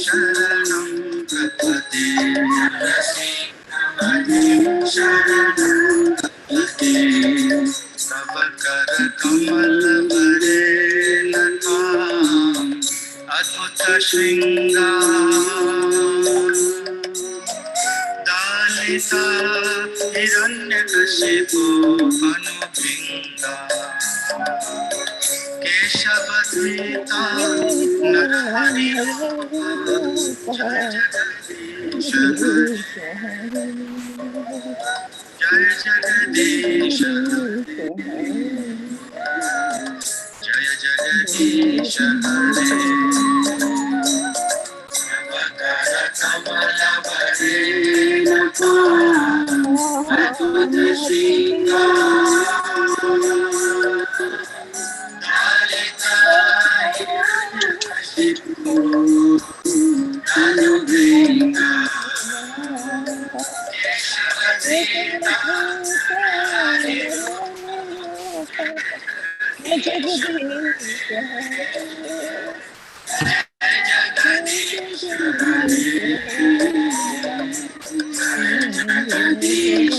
शरणं प्रपदे शरणं प्रपदे तव कर कमल वरे नताम् अद्भुत श्रृंगार दालिता हिरण्यकशिपु अनुभृंगा केशवधृता नरहरि जय जगदीश जय जगदीश जय जगदीश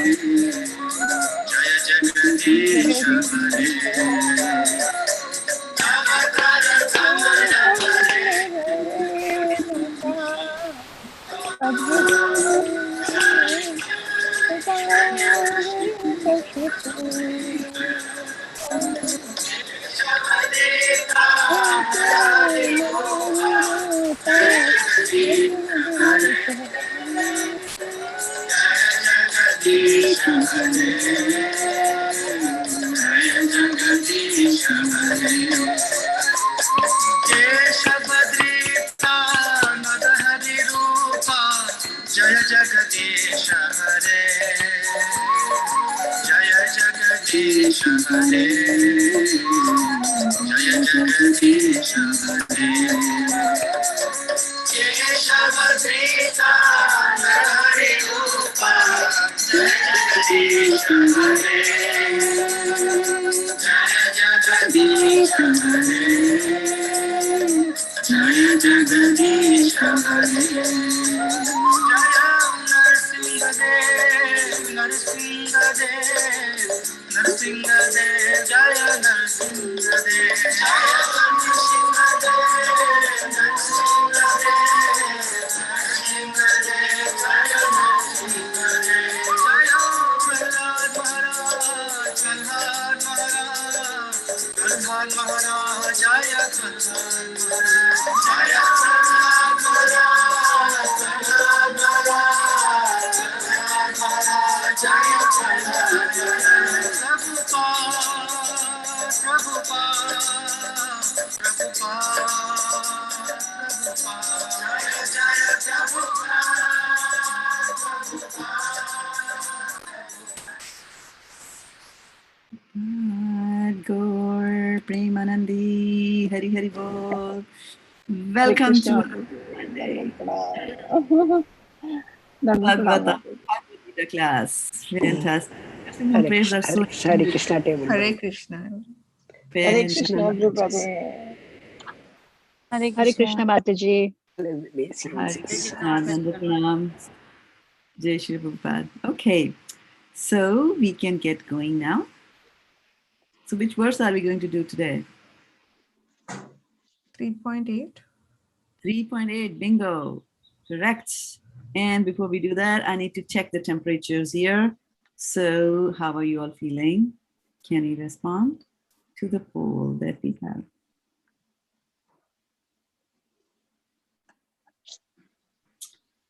हरे कर कमल वरे अद्भुत Gaur Premanandi, Hari Hari Bol. Welcome to Bhagavad-gita class. Fantastic. Hare Krishna table. Hare Krishna. Hare Krishna, Hare Krishna, Mataji. Hare Krishna, Nanda Jai Shri Prabhupada. Okay, so we can get going now. So which verse are we going to do today? 3.8. 3.8, bingo. Correct. And before we do that, I need to check the temperatures here. So how are you all feeling? Can you respond to the poll that we have?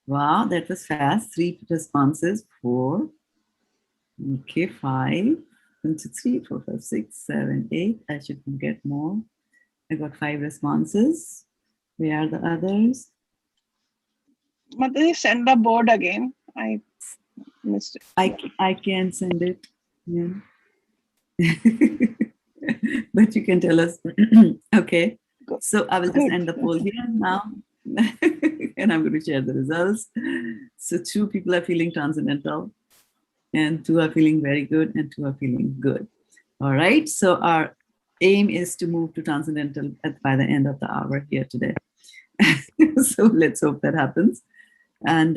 Wow, that was fast. 3 responses, 4. Okay, 5. 1, 2, 3, 4, 5, 6, 7, 8. I should get more. I got 5 responses. Where are the others? Mataji, send the board again. I missed it. I can send it. Yeah. But you can tell us. Okay. Good. So I will just end the poll here now. And I'm going to share the results. So 2 people are feeling transcendental, and 2 are feeling very good, and 2 are feeling good. All right. So our aim is to move to transcendental by the end of the hour here today. So let's hope that happens. And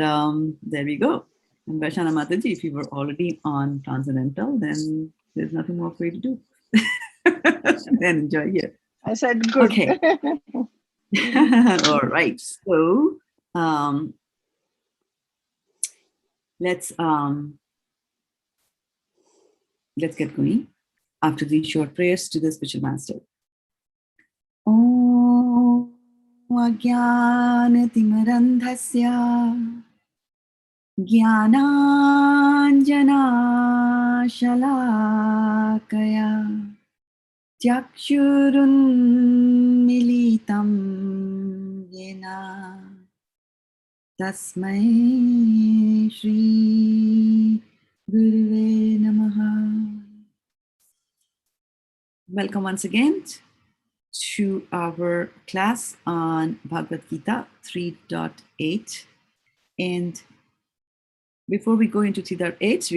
there we go. And Vaishana Mataji, if you were already on transcendental, then there's nothing more for you to do. Then enjoy here. I said good. Okay. All right. So let's get going after these short prayers to the spiritual master. Om Ajnanatimandhasya Jnananjana-shalakaya Chakshurunmilitam yena Tasmai Shri Guruve Namaha. Welcome once again to our class on Bhagavad-gita 3.8. And before we go into 3.8,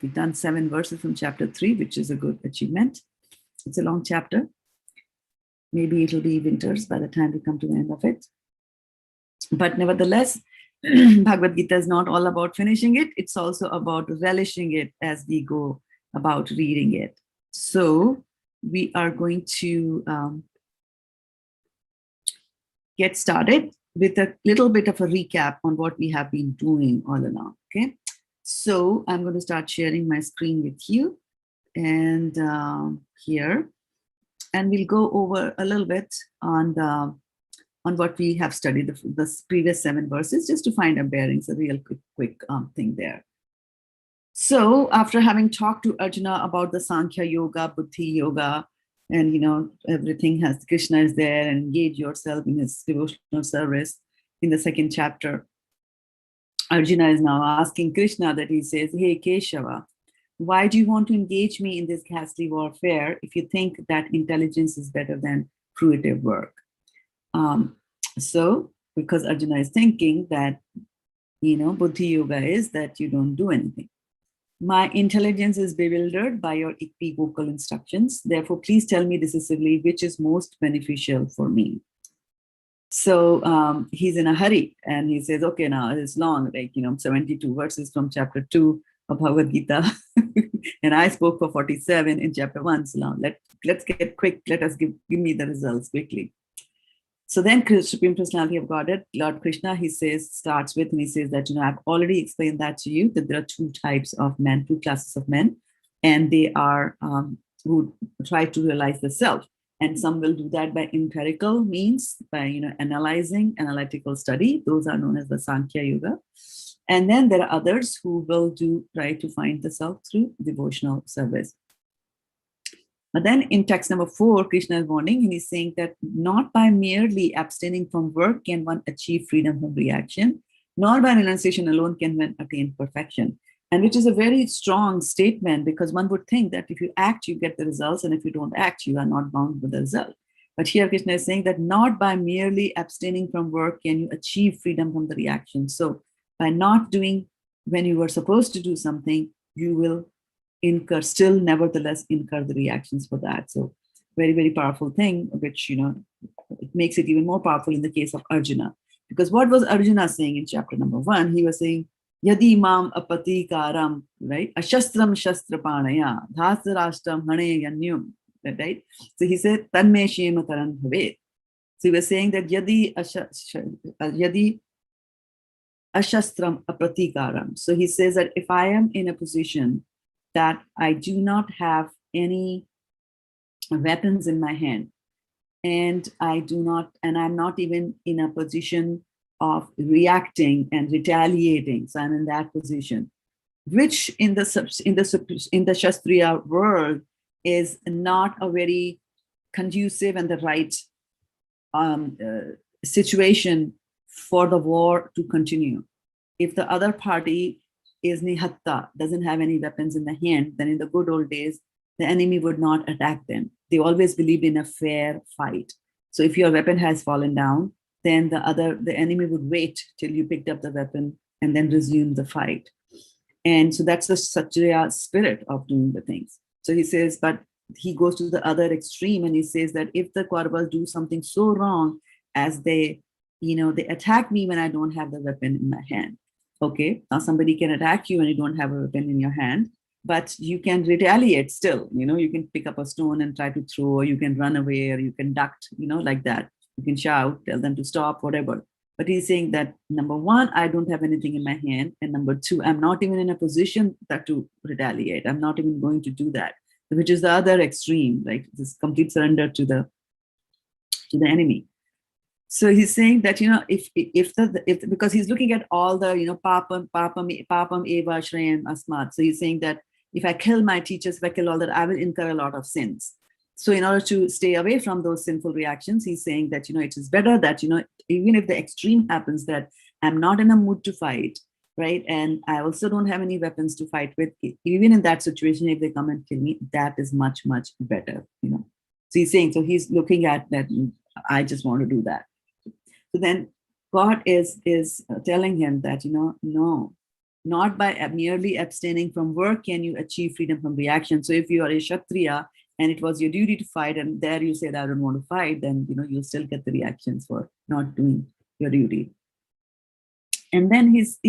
we've done 7 verses from chapter 3, which is a good achievement. It's a long chapter. Maybe it'll be winters by the time we come to the end of it. But nevertheless, Bhagavad-gita is not all about finishing it. It's also about relishing it as we go about reading it. So we are going to get started with a little bit of a recap on what we have been doing all along. Okay. So I'm going to start sharing my screen with you and here, and we'll go over a little bit on what we have studied, the previous 7 verses, just to find our bearings, a real quick thing there. So after having talked to Arjuna about the Sankhya Yoga, Buddhi Yoga, and everything has Krishna is there, and engage yourself in his devotional service in the 2nd chapter, Arjuna is now asking Krishna that he says, hey Keshava, why do you want to engage me in this ghastly warfare if you think that intelligence is better than fruitive work? So because Arjuna is thinking that Buddhi Yoga is that you don't do anything. My intelligence is bewildered by your equivocal instructions. Therefore, please tell me decisively which is most beneficial for me. So he's in a hurry and he says, okay, now it's long, 72 verses from chapter 2 of Bhagavad-gita. And I spoke for 47 in chapter 1. So now let's get quick. Let us give me the results quickly. So then Supreme Personality of Godhead, Lord Krishna, he starts with, and he says that, I've already explained that to you, that there are 2 types of men, 2 classes of men, and they are who try to realize the self. And some will do that by empirical means, by, analyzing, analytical study. Those are known as the Sankhya Yoga. And then there are others who will try to find the self through devotional service. But then in text number 4, Krishna is warning, and he's saying that not by merely abstaining from work can one achieve freedom from reaction, nor by renunciation alone can one attain perfection. And which is a very strong statement, because one would think that if you act, you get the results, and if you don't act, you are not bound with the result. But here Krishna is saying that not by merely abstaining from work can you achieve freedom from the reaction. So by not doing when you were supposed to do something, you will still nevertheless incur the reactions for that. So very, very powerful thing, which, it makes it even more powerful in the case of Arjuna. Because what was Arjuna saying in chapter number 1? He was saying, Yadi mam apatikaram, right? Ashastram shastrapanaya, dhasarashtam hane yanyum, right? So he said, tanme shema karan bhavet. So he was saying that yadi ashastram apatikaram. So he says that if I am in a position that I do not have any weapons in my hand, and I'm not even in a position of reacting and retaliating. So I'm in that position, which in the Shastriya world is not a very conducive and the right situation for the war to continue. If the other party is nihatta, doesn't have any weapons in the hand, then in the good old days, the enemy would not attack them. They always believed in a fair fight. So if your weapon has fallen down, then the enemy would wait till you picked up the weapon and then resume the fight. And so that's the Satriya spirit of doing the things. So he says, but he goes to the other extreme and he says that if the Kauravas do something so wrong as they attack me when I don't have the weapon in my hand. Okay, now somebody can attack you when you don't have a weapon in your hand, but you can retaliate still. You can pick up a stone and try to throw, or you can run away, or you can duck, like that. You can shout, tell them to stop, whatever. But he's saying that, number one, I don't have anything in my hand. And number two, I'm not even in a position to retaliate. I'm not even going to do that, which is the other extreme, like this complete surrender to the enemy. So he's saying that, if because he's looking at all the, papam eva shreyam asmat. So he's saying that if I kill my teachers, if I kill all that, I will incur a lot of sins. So in order to stay away from those sinful reactions, he's saying that, it is better that, even if the extreme happens, that I'm not in a mood to fight, right? And I also don't have any weapons to fight with. Even in that situation, if they come and kill me, that is much, much better, So he's saying, so he's looking at that, I just want to do that. So then God is telling him that, no, not by merely abstaining from work can you achieve freedom from reaction. So if you are a Kshatriya and it was your duty to fight, and there you said, I don't want to fight, then, you'll still get the reactions for not doing your duty. And then he's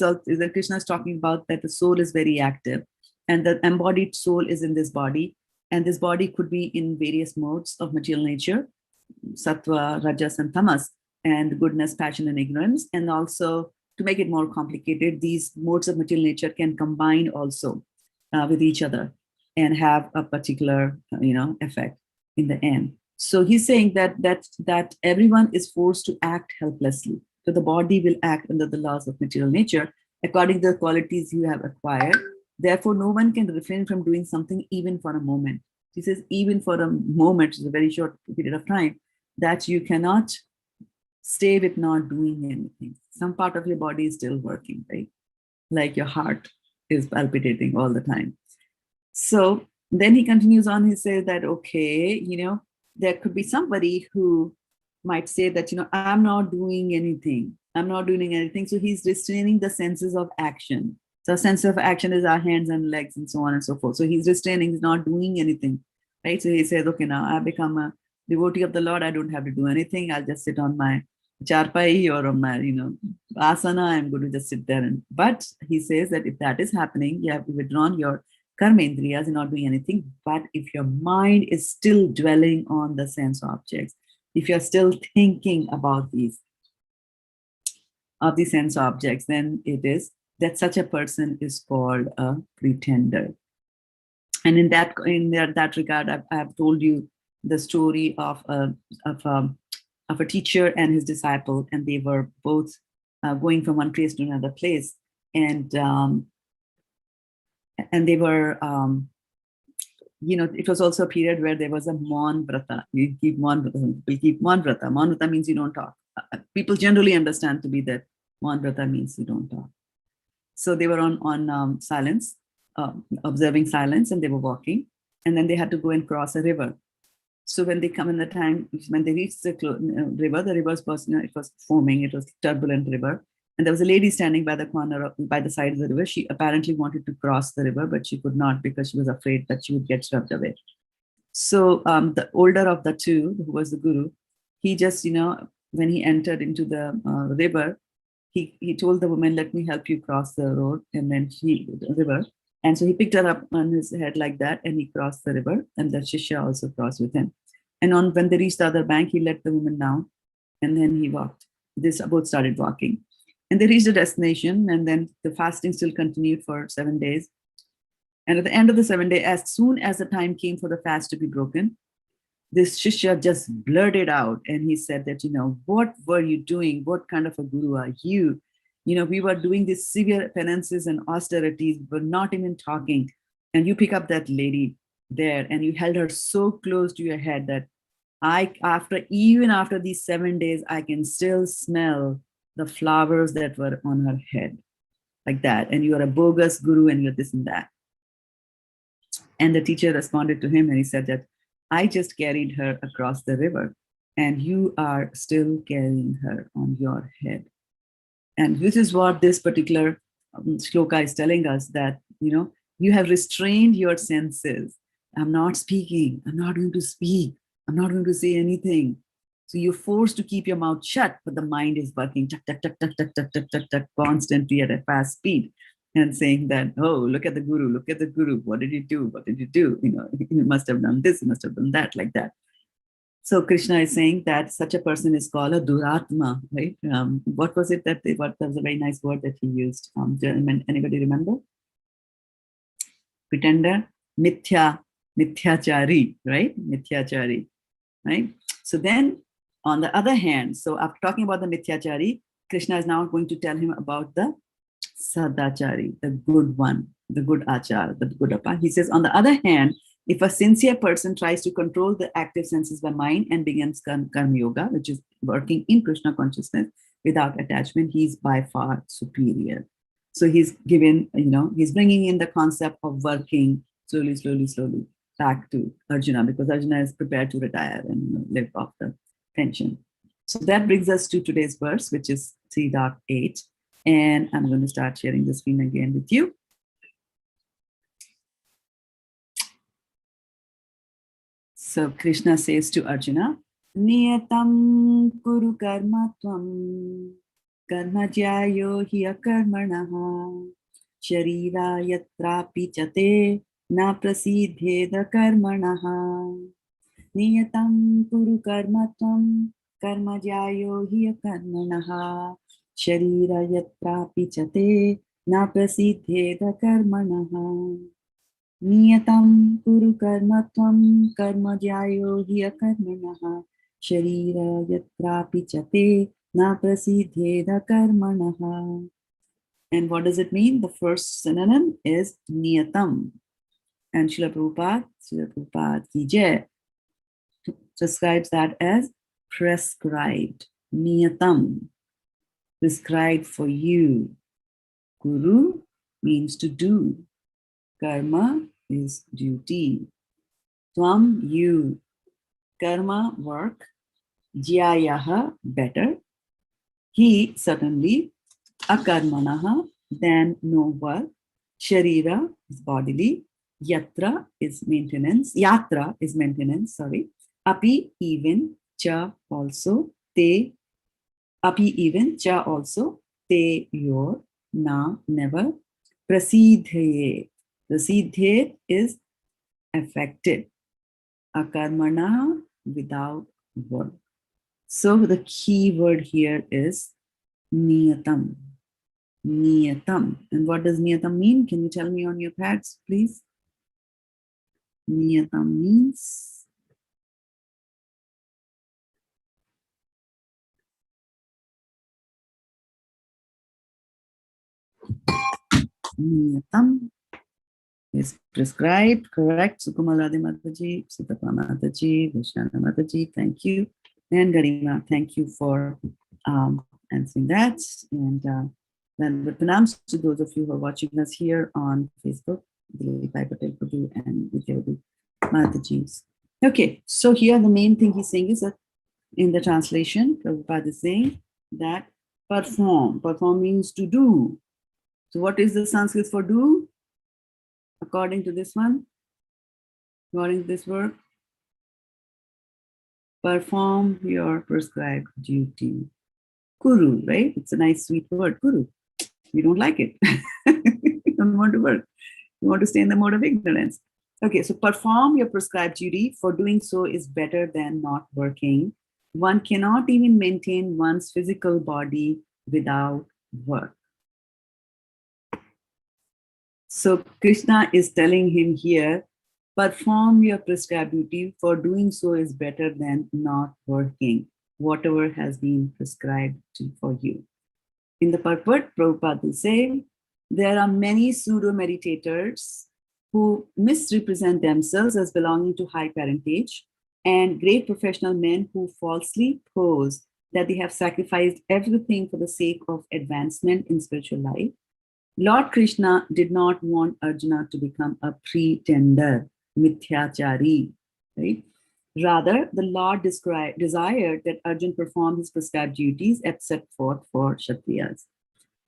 also, Krishna is talking about that the soul is very active and the embodied soul is in this body. And this body could be in various modes of material nature, sattva, rajas, and tamas, and goodness, passion, and ignorance. And also, to make it more complicated, these modes of material nature can combine also with each other and have a particular, effect in the end. So he's saying that everyone is forced to act helplessly. So the body will act under the laws of material nature according to the qualities you have acquired. Therefore, no one can refrain from doing something even for a moment. He says, even for a moment, which is a very short period of time, that you cannot stay with not doing anything. Some part of your body is still working, right? Like your heart is palpitating all the time. So then he continues on, he says that, okay, there could be somebody who might say that, I'm not doing anything. I'm not doing anything. So he's restraining the senses of action. So sense of action is our hands and legs and so on and so forth. So he's restraining, he's not doing anything, right? So he says, okay, now I've become a devotee of the Lord. I don't have to do anything. I'll just sit on my charpai or on my, asana. I'm going to just sit there. But he says that if that is happening, you have withdrawn your karma indriyas and not doing anything. But if your mind is still dwelling on the sense objects, if you're still thinking about these sense objects, then it is that such a person is called a pretender. And in that regard, I have told you the story of a teacher and his disciple, and they were both going from one place to another place, and they were, it was also a period where there was a Maun Vrata. You keep Maun Vrata. People keep Maun Vrata. Maun Vrata means you don't talk. People generally understand to be that Maun Vrata means you don't talk. So they were on silence, observing silence, and they were walking, and then they had to go and cross a river. So when they come in the time, when they reached the river, the river was, it was foaming, it was turbulent river. And there was a lady standing by the corner, by the side of the river. She apparently wanted to cross the river, but she could not because she was afraid that she would get swept away. So the older of the two, who was the guru, he just, when he entered into the river, he told the woman, let me help you cross the road, and then the river. And so he picked her up on his head like that, and he crossed the river, and the Shishya also crossed with him. And when they reached the other bank, he let the woman down, and then he walked. They both started walking. And they reached the destination, and then the fasting still continued for 7 days. And at the end of the 7 days, as soon as the time came for the fast to be broken, this Shishya just blurted out, and he said that, what were you doing? What kind of a guru are you? We were doing these severe penances and austerities, but not even talking. And you pick up that lady there, and you held her so close to your head that Even after these 7 days, I can still smell the flowers that were on her head, like that. And you are a bogus guru and you're this and that. And the teacher responded to him and he said that I just carried her across the river and you are still carrying her on your head. And this is what this particular shloka is telling us, that, you have restrained your senses. I'm not speaking. I'm not going to speak. I'm not going to say anything. So you're forced to keep your mouth shut, but the mind is working constantly at a fast speed and saying that, oh, look at the guru, look at the guru. What did you do? What did you do? You must have done this, you must have done that, like that. So Krishna is saying that such a person is called a duratma, right? What was it that what was a very nice word that he used? Anybody remember? Pretender, mithyachari, right? Mithyachari, right? So then, on the other hand, so after talking about the mithyachari, Krishna is now going to tell him about the sadachari, the good one, the good achar, the good apa. He says, on the other hand, if a sincere person tries to control the active senses by mind and begins karma yoga, which is working in Krishna consciousness without attachment, he's by far superior. So he's given, he's bringing in the concept of working slowly back to Arjuna, because Arjuna is prepared to retire and live off the pension. So that brings us to today's verse, which is 3.8. And I'm going to start sharing the screen again with you. So Krishna says to Arjuna, Niyatam kuru karma tvam karma jyayo hi akarmanaha sharira yatrapi chate na prasidheda karmanaha. Niyatam kuru karma tvam karma jyayo hi akarmanaha sharira yatrapi chate na prasidheda karmanaha. Niyatam kuru karma tvam karma jyayo hi akarmanaha sharira yatrapi chate na prasidheda karmanaha. And what does it mean? The first synonym is niyatam. And Srila Prabhupada ki jai describes that as prescribed. Niyatam, prescribed for you. Guru means to do. Karma is duty. Tvam, you. Karma, work. Jyayaha, better. He, certainly. Akarmanaha, then no work. Sharira is bodily. Yatra is maintenance. Yatra is maintenance, sorry. Api, even. Cha, also. Te, api, even. Cha, also. Te, your. Na, never. Prasidhe. Prasidhe is affected. Akarmana, without work. So the key word here is niyatam. Niyatam. And what does niyatam mean? Can you tell me on your pads, please? Niyatam means niyatam is prescribed, correct? Sukumalade Mataji, Sutapa Mataji, Vishana Mataji, thank you. And Garima, thank you for answering that. And then with pranams to those of you who are watching us here on Facebook, Dilip Patel Prabhu and Vidyavi Mataji's. Okay, so here the main thing he's saying is that in the translation, Prabhupada is saying that perform. Perform means to do. So what is the Sanskrit for do? According to this one, according to this word, perform your prescribed duty. Kuru, right? It's a nice sweet word, kuru. We don't like it. We don't want to work. We want to stay in the mode of ignorance. Okay, so perform your prescribed duty. For doing so is better than not working. One cannot even maintain one's physical body without work. So Krishna is telling him here, perform your prescribed duty. For doing so is better than not working, whatever has been prescribed for you. In the purport, Prabhupada will say, there are many pseudo-meditators who misrepresent themselves as belonging to high parentage and great professional men who falsely pose that they have sacrificed everything for the sake of advancement in spiritual life. Lord Krishna did not want Arjuna to become a pretender, mithyachari, right? Rather, the Lord desired that Arjuna perform his prescribed duties as set forth for Kshatriyas.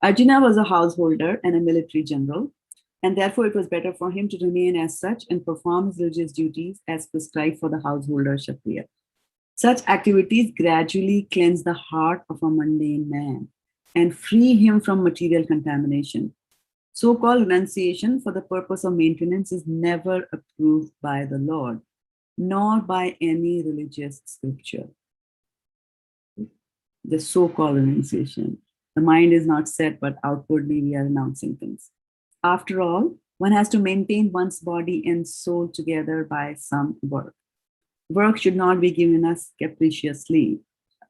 Arjuna was a householder and a military general, and therefore it was better for him to remain as such and perform his religious duties as prescribed for the householder Kshatriya. Such activities gradually cleanse the heart of a mundane man and free him from material contamination. So-called renunciation for the purpose of maintenance is never approved by the Lord, nor by any religious scripture. The so-called renunciation. The mind is not set, but outwardly we are renouncing things. After all, one has to maintain one's body and soul together by some work. Work should not be given us capriciously.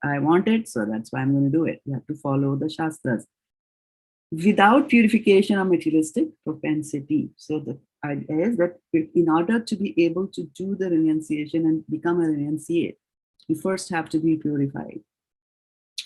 I want it, so that's why I'm going to do it. You have to follow the Shastras. Without purification of materialistic propensity. So the idea is that in order to be able to do the renunciation and become a renunciate, you first have to be purified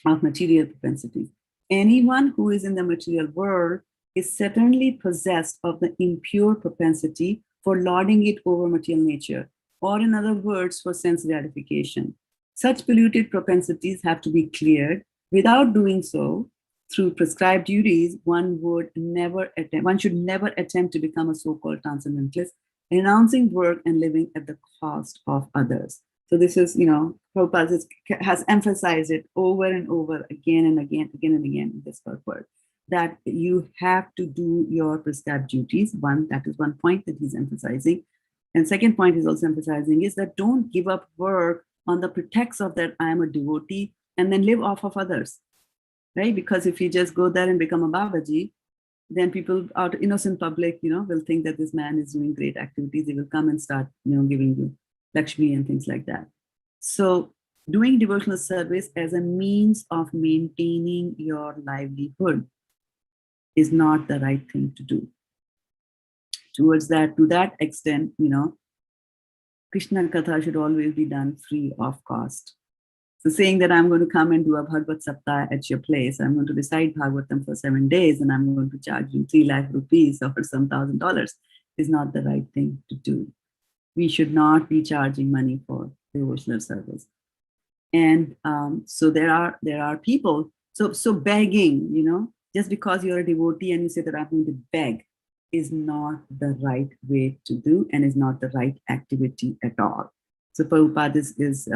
of material propensities. Anyone who is in the material world is certainly possessed of the impure propensity for lording it over material nature, or in other words, for sense gratification. Such polluted propensities have to be cleared. Without doing so, through prescribed duties, one should never attempt to become a so-called transcendentalist, renouncing work and living at the cost of others. So this is, Prabhupada has emphasized it over and over again and again in this purport, that you have to do your prescribed duties. That is one point that he's emphasizing. And second point he's also emphasizing is that don't give up work on the pretext of that I am a devotee and then live off of others. Right? Because if you just go there and become a Babaji, then people out innocent public, will think that this man is doing great activities. They will come and start, giving you Lakshmi and things like that. So doing devotional service as a means of maintaining your livelihood is not the right thing to do. To that extent, Krishna Katha should always be done free of cost. So saying that I'm going to come and do a Bhagavad Saptah at your place, I'm going to recite Bhagavatam for 7 days and I'm going to charge you 3 lakh rupees or some $1,000 is not the right thing to do. We should not be charging money for devotional service. And so there are people, so begging, just because you're a devotee and you say that I'm going to beg is not the right way to do and is not the right activity at all. So Prabhupada is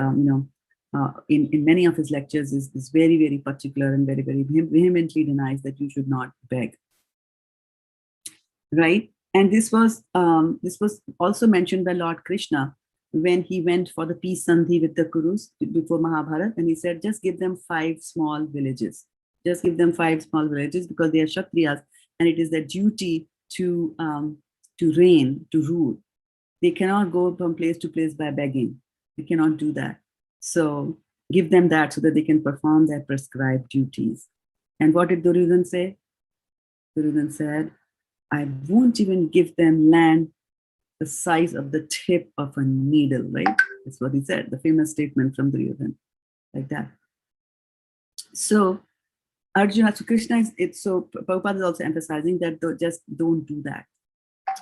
in many of his lectures is very, very particular and very, very vehemently denies that you should not beg. Right? And this was also mentioned by Lord Krishna when he went for the peace sandhi with the Kurus before Mahabharata, and he said, just give them 5 small villages. Just give them 5 small villages because they are Kshatriyas, and it is their duty to reign, to rule. They cannot go from place to place by begging. They cannot do that. So give them that so that they can perform their prescribed duties. And what did Duryodhana say? Duryodhana said, I won't even give them land the size of the tip of a needle, right? That's what he said, the famous statement from Duryodhana, like that. So Arjuna, so Krishna so Prabhupada is also emphasizing that just don't do that.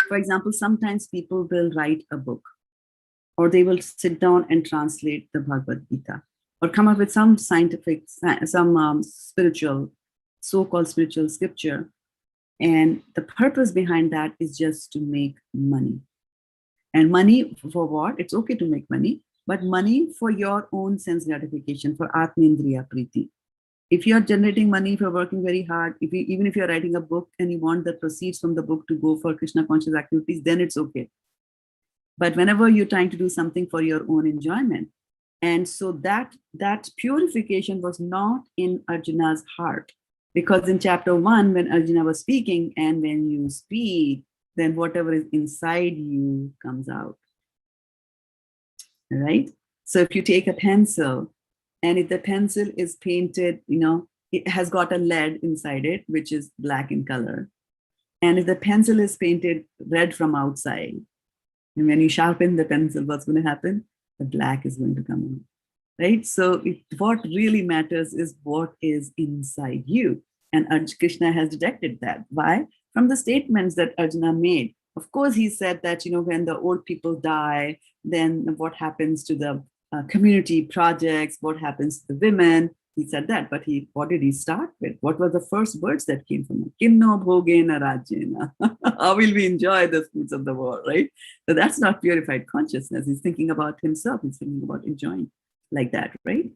For example, sometimes people will write a book, or they will sit down and translate the Bhagavad-gita, or come up with some scientific, spiritual, so-called spiritual scripture. And the purpose behind that is just to make money. And money for what? It's okay to make money, but money for your own sense gratification, for Atmendriya Priti. If you're generating money, if you're working very hard, even if you're writing a book and you want the proceeds from the book to go for Krishna conscious activities, then it's okay. But whenever you're trying to do something for your own enjoyment, and so that purification was not in Arjuna's heart, because in chapter 1, when Arjuna was speaking, and when you speak, then whatever is inside you comes out. Right? So if you take a pencil, and if the pencil is painted, it has got a lead inside it, which is black in color. And if the pencil is painted red from outside, and when you sharpen the pencil, what's going to happen? the black is going to come out, right? So what really matters is what is inside you. And Krishna has detected that. Why? From the statements that Arjuna made. Of course, he said that, when the old people die, then what happens to the community projects, what happens to the women? He said that, but what did he start with? What were the first words that came from him? Kimno bhogena rajena. How will we enjoy the fruits of the war, right? So that's not purified consciousness. He's thinking about himself. He's thinking about enjoying like that, right?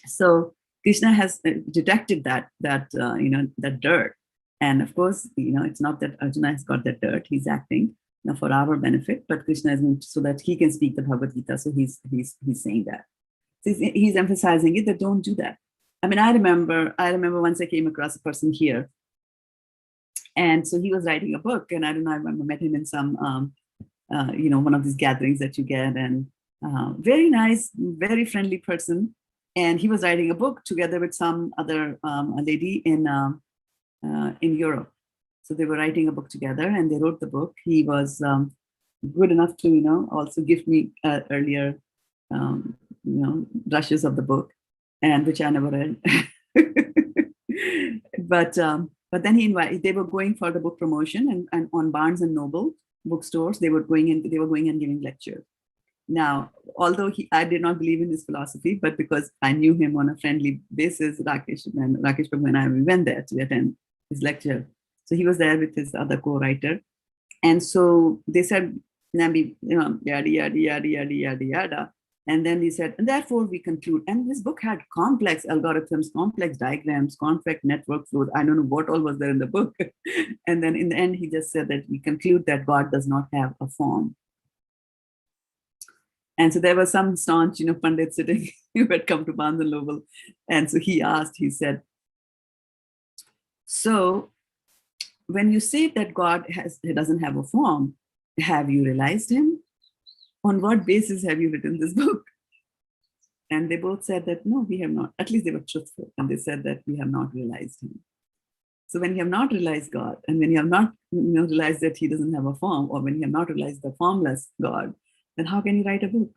So Krishna has detected that dirt. And of course, it's not that Arjuna has got that dirt. He's acting for our benefit, but Krishna is going to, so that he can speak the Bhagavad-gita. So he's saying that. So he's emphasizing it, that don't do that. I mean, I remember once I came across a person here, and so he was writing a book, and I don't know, I remember met him in some, one of these gatherings that you get, and very nice, very friendly person. And he was writing a book together with some other lady in Europe. So they were writing a book together, and they wrote the book. He was good enough to, also give me earlier, rushes of the book, and which I never read. But then they were going for the book promotion, and on Barnes and Noble bookstores, they were going and giving lectures. Now, although I did not believe in his philosophy, but because I knew him on a friendly basis, Rakesh Prabhu and I, we went there to attend his lecture. So he was there with his other co-writer. And so they said, Nambi, yada, yada, yada, yada, yada, yada. And then he said, and therefore we conclude. And this book had complex algorithms, complex diagrams, complex network flows. I don't know what all was there in the book. And then in the end, he just said that we conclude that God does not have a form. And so there was some staunch, Pandit sitting who had come to Barnes and Noble. And so he said, so when you say that God doesn't have a form, have you realized him? On what basis have you written this book? And they both said that, no, we have not. At least they were truthful. And they said that we have not realized him. So when you have not realized God, and when you have not realized that he doesn't have a form, or when you have not realized the formless God, then how can you write a book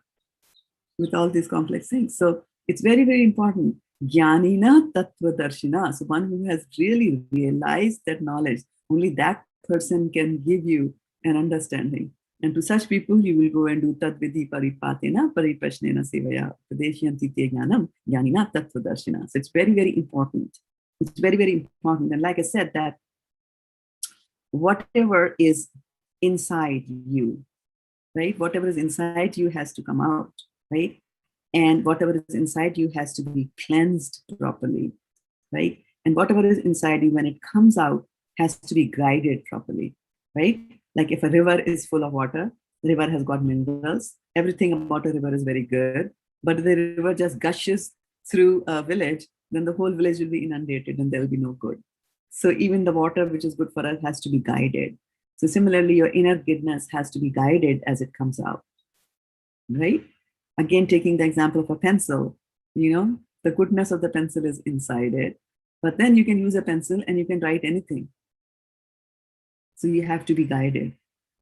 with all these complex things? So it's very, very important. Jnanina tattva darshina. So one who has really realized that knowledge, only that person can give you an understanding. And to such people, you will go and do tadvidhi paripatena pariprashnena sevaya pradeshyanti te jnanam jnanina tattva darshina. So it's very, very important. It's very, very important. And like I said, that whatever is inside you, right? Whatever is inside you has to come out, right? And whatever is inside you has to be cleansed properly, right? And whatever is inside you, when it comes out, has to be guided properly, right? Like if a river is full of water, the river has got minerals. Everything about a river is very good, but the river just gushes through a village, then the whole village will be inundated and there will be no good. So even the water which is good for us has to be guided. So similarly, your inner goodness has to be guided as it comes out, right? Again, taking the example of a pencil, the goodness of the pencil is inside it, but then you can use a pencil and you can write anything. So you have to be guided.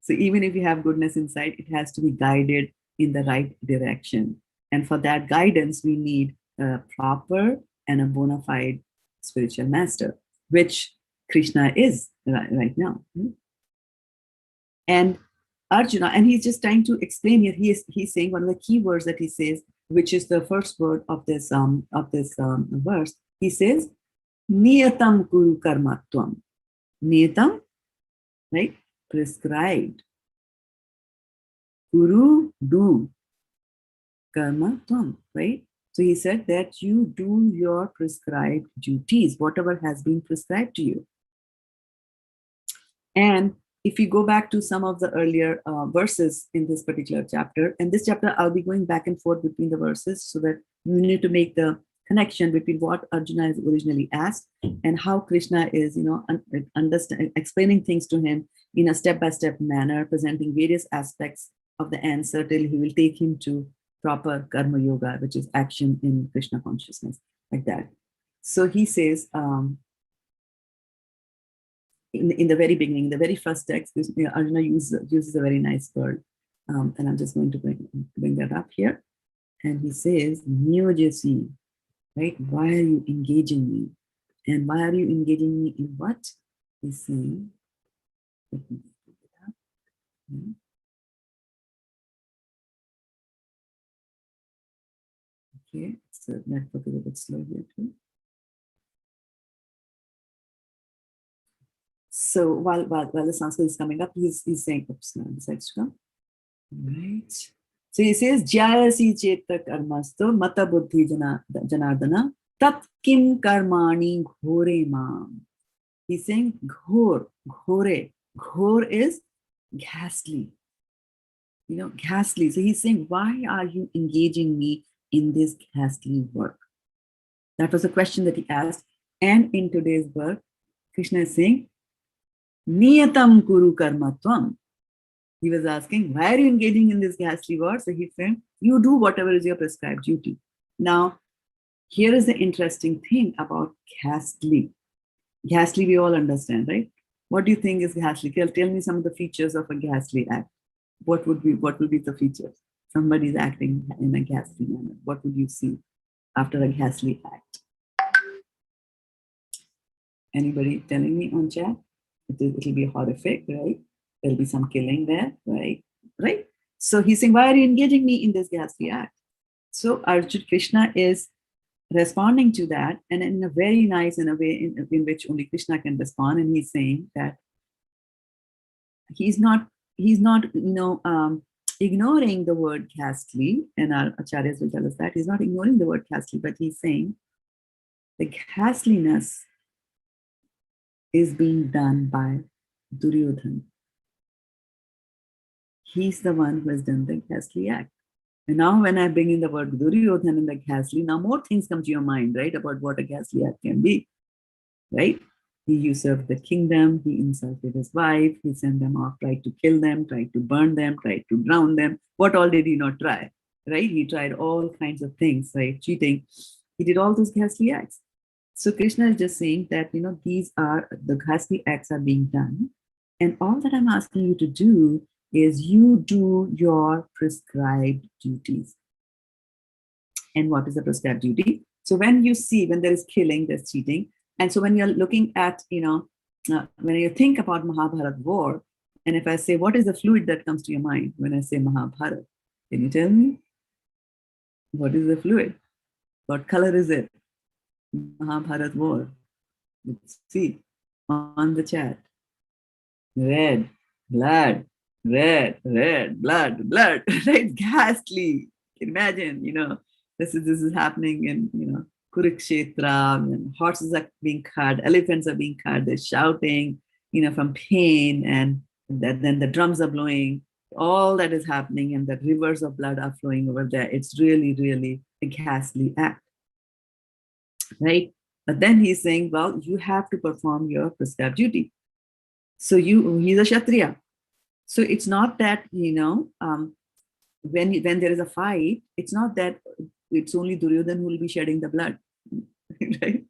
So even if you have goodness inside, it has to be guided in the right direction. And for that guidance, we need a proper and a bona fide spiritual master, which Krishna is right now. And Arjuna, and he's just trying to explain here. He's saying one of the key words that he says, which is the first word of this verse. He says, "Niyatam kuru karmatvam." Niyatam, right? Prescribed. Kuru, do. Karmatvam, right? So he said that you do your prescribed duties, whatever has been prescribed to you. And if you go back to some of the earlier verses in this particular chapter, and this chapter, I'll be going back and forth between the verses so that you need to make the connection between what Arjuna is originally asked and how Krishna is, explaining things to him in a step-by-step manner, presenting various aspects of the answer till he will take him to proper karma yoga, which is action in Krishna consciousness, like that. So he says, in the very beginning, the very first text, Arjuna uses a very nice word. And I'm just going to bring that up here. And he says, Niyojasi, right? Why are you engaging me? And why are you engaging me in what? He's saying, let me pick it up. Okay, so network is a bit slow here too. So while the Sanskrit is coming up, he's saying, oops, now decides to come. Right. So he says, Jayasi Cheta Karmasto Mata Buddhi Janardana Tat Kim Karmani Ghore Mam. He's saying Ghor, Ghore. Ghor is ghastly. You know, ghastly. So he's saying, why are you engaging me in this ghastly work? That was a question that he asked. And in today's work, Krishna is saying, Niyatam Kuru Karmatvam. He was asking, why are you engaging in this ghastly work? So he said, you do whatever is your prescribed duty. Now, here is the interesting thing about ghastly. Ghastly, we all understand, right? What do you think is ghastly? Tell me some of the features of a ghastly act. What will be the features? Somebody is acting in a ghastly manner. What would you see after a ghastly act? Anybody telling me on chat? It'll be horrific, right? There'll be some killing there, right? Right? So he's saying, why are you engaging me in this ghastly act? So Arjuna Krishna is responding to that, and in a very nice, in a way in which only Krishna can respond. And he's saying that he's not, ignoring the word ghastly, and our acharyas will tell us that he's not ignoring the word ghastly, but he's saying the ghastliness is being done by Duryodhana. He's the one who has done the ghastly act. And now when I bring in the word Duryodhana and the ghastly, now more things come to your mind, right, about what a ghastly act can be, right? He usurped the kingdom, he insulted his wife, he sent them off, tried to kill them, tried to burn them, tried to drown them. What all did he not try, right? He tried all kinds of things, right? Cheating. He did all those ghastly acts. So Krishna is just saying that, these are, the ghastly acts are being done. And all that I'm asking you to do is you do your prescribed duties. And what is the prescribed duty? So when you see, when there is killing, there's cheating. And so when you're looking at, when you think about Mahabharata war, and if I say, what is the fluid that comes to your mind when I say Mahabharata? Can you tell me? What is the fluid? What color is it? Mahabharata war. Let's see on the chat. Red, blood, red, blood, right? Ghastly. Imagine, this is happening in, Kurukshetra, and horses are being cut, elephants are being cut, they're shouting, from pain, and then the drums are blowing, all that is happening, and the rivers of blood are flowing over there. It's really, really a ghastly act, right? But then he's saying, well, you have to perform your prescribed duty. So he's a Kshatriya. So it's not that, when there is a fight, it's not that it's only Duryodhana who will be shedding the blood, right?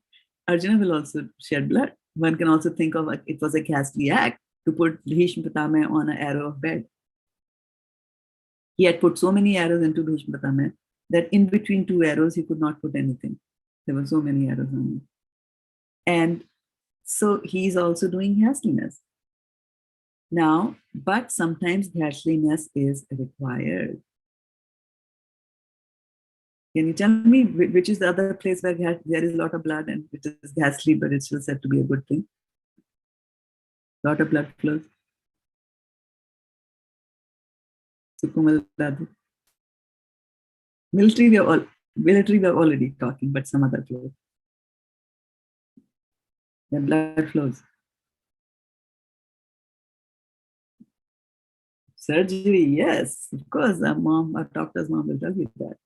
Arjuna will also shed blood. One can also think of it was a ghastly act to put Bhishma Pitama on an arrow of bed. He had put so many arrows into Bhishma Pitama that in between two arrows, he could not put anything. There were so many arrows on him. And so he's also doing ghastliness. Now, but sometimes ghastliness is required. Can you tell me which is the other place where there is a lot of blood and which is ghastly, but it's still said to be a good thing? A lot of blood flows. Military, we are already talking, but some other place. The blood flows. Surgery, yes, of course. Our doctor's mom will tell you that.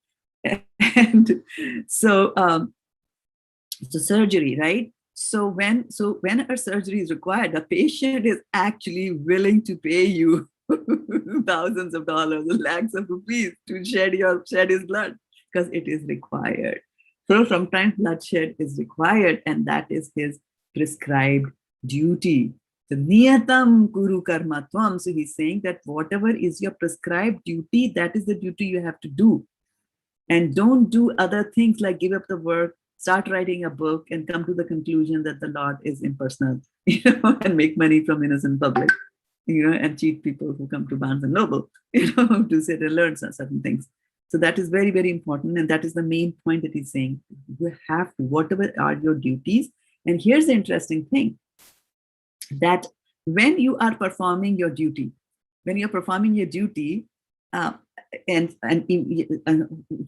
And so, so surgery, right? So when a surgery is required, the patient is actually willing to pay you thousands of dollars, lakhs of rupees to shed his blood because it is required. So sometimes bloodshed is required, and that is his prescribed duty. So niyatam kuru karma tvam. So he's saying that whatever is your prescribed duty, that is the duty you have to do. And don't do other things like give up the work, start writing a book, and come to the conclusion that the Lord is impersonal, and make money from innocent public, and cheat people who come to Barnes and Noble, to say they learn certain things. So that is very, very important. And that is the main point that he's saying. You have to, whatever are your duties. And here's the interesting thing, that when you are performing your duty, and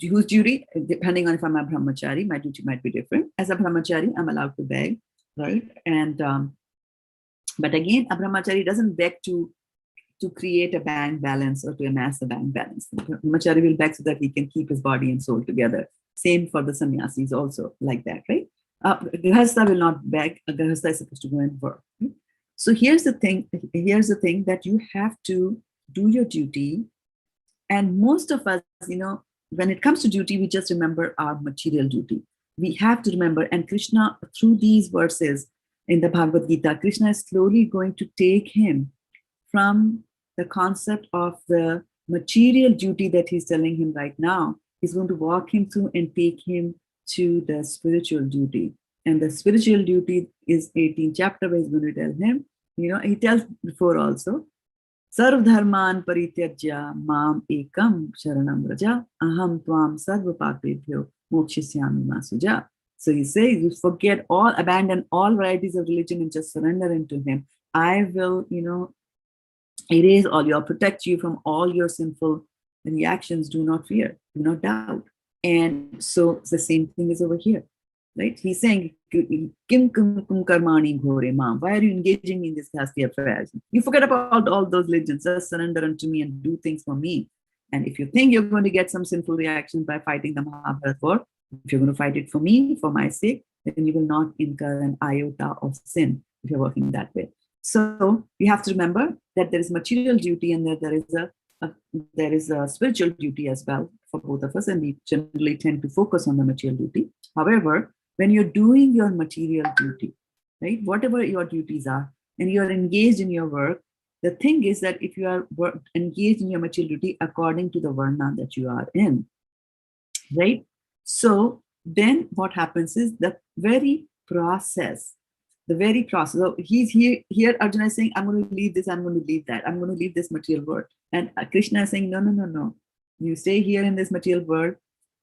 whose duty, depending on if I'm a brahmachari, my duty might be different. As a brahmachari, I'm allowed to beg, right? And but again, a brahmachari doesn't beg to create a bank balance or to amass a bank balance. The brahmachari will beg so that he can keep his body and soul together. Same for the sannyasis also, like that, right? Grihastha will not beg. A grihastha is supposed to go and work. Right? So here's the thing that you have to do your duty. And most of us, when it comes to duty, we just remember our material duty. We have to remember, and Krishna, through these verses in the Bhagavad-gita, Krishna is slowly going to take him from the concept of the material duty that he's telling him right now. He's going to walk him through and take him to the spiritual duty. And the spiritual duty is 18th chapter, where he's going to tell him, he tells before also, Sarv dharman parityajya mam ekam sharanam raja aham tvam sarva papebhyo mokshisyami masuja. So he says, you forget all, abandon all varieties of religion and just surrender into him. I will, erase all your, protect you from all your sinful reactions. Do not fear, do not doubt. And so the same thing is over here, right? He's saying, Kim kum karmani ghore mam. Why are you engaging in this nasty affairs? You forget about all those religions. Just surrender unto me and do things for me. And if you think you're going to get some sinful reaction by fighting the Mahabharata war, if you're going to fight it for me, for my sake, then you will not incur an iota of sin if you're working that way. So you have to remember that there is material duty and that there is a spiritual duty as well for both of us, and we generally tend to focus on the material duty. However, when you're doing your material duty, right, whatever your duties are, and you're engaged in your work, the thing is that if you are engaged in your material duty according to the varna that you are in, right? So then what happens is the very process. So he's here Arjuna is saying, I'm going to leave this, I'm going to leave that, I'm going to leave this material world. And Krishna is saying, no. You stay here in this material world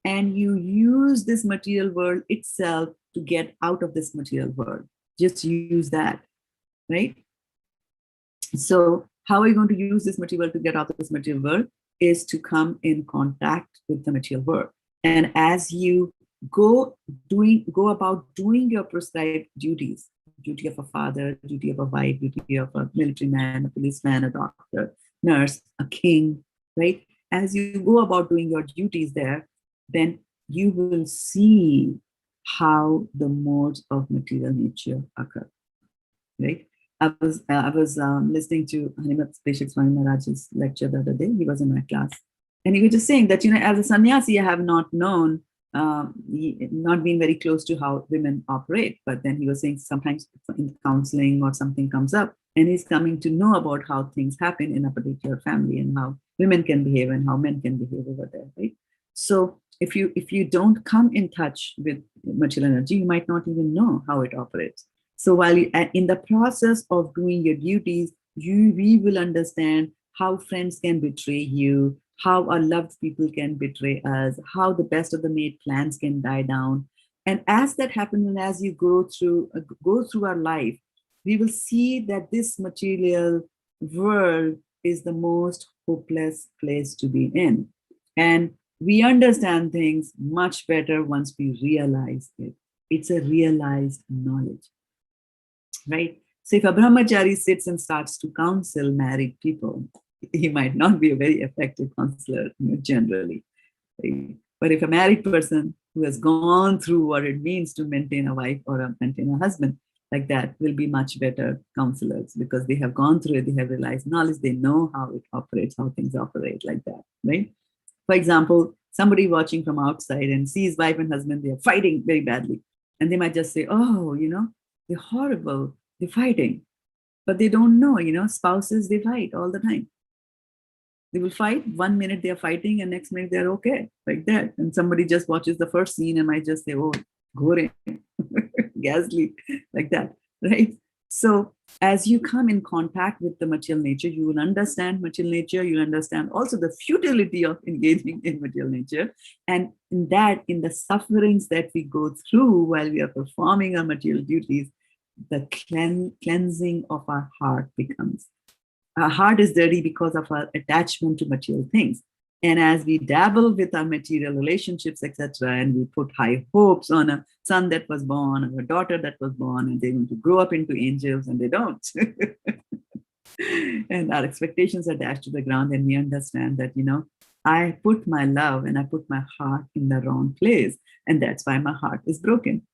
and you use this material world itself to get out of this material world. Just use that, right? So how are you going to use this material world to get out of this material world? Is to come in contact with the material world. And as you go about doing your prescribed duties, duty of a father, duty of a wife, duty of a military man, a policeman, a doctor, nurse, a king, right? As you go about doing your duties there, then you will see how the modes of material nature occur, right? I was listening to Hanimat Peshak Swami Maharaj's lecture the other day. He was in my class. And he was just saying that, as a sannyasi, I have not known, not been very close to how women operate. But then he was saying sometimes in counseling or something comes up, and he's coming to know about how things happen in a particular family and how women can behave and how men can behave over there, right? So if you don't come in touch with material energy, you might not even know how it operates. So while in the process of doing your duties, we will understand how friends can betray you, how our loved people can betray us, how the best of the made plans can die down. And as that happens, and as you go through our life, we will see that this material world is the most hopeless place to be in. And we understand things much better once we realize it. It's a realized knowledge, right? So if a brahmachari sits and starts to counsel married people, he might not be a very effective counselor, generally. Right? But if a married person who has gone through what it means to maintain a wife or maintain a husband, like that, will be much better counselors because they have gone through it, they have realized knowledge, they know how it operates, how things operate, like that, right? For example, somebody watching from outside and sees wife and husband, they are fighting very badly. And they might just say, oh, they're horrible, they're fighting. But they don't know, spouses, they fight all the time. They will fight. 1 minute they are fighting and next minute they're okay, like that. And somebody just watches the first scene and might just say, oh, gore, ghastly, like that, right? So as you come in contact with the material nature, you will understand material nature. You'll understand also the futility of engaging in material nature. And in the sufferings that we go through while we are performing our material duties, the cleansing of our heart becomes. Our heart is dirty because of our attachment to material things. And as we dabble with our material relationships, etc., and we put high hopes on a son that was born, or a daughter that was born, and they're going to grow up into angels, and they don't. And our expectations are dashed to the ground, and we understand that, I put my love and I put my heart in the wrong place, and that's why my heart is broken.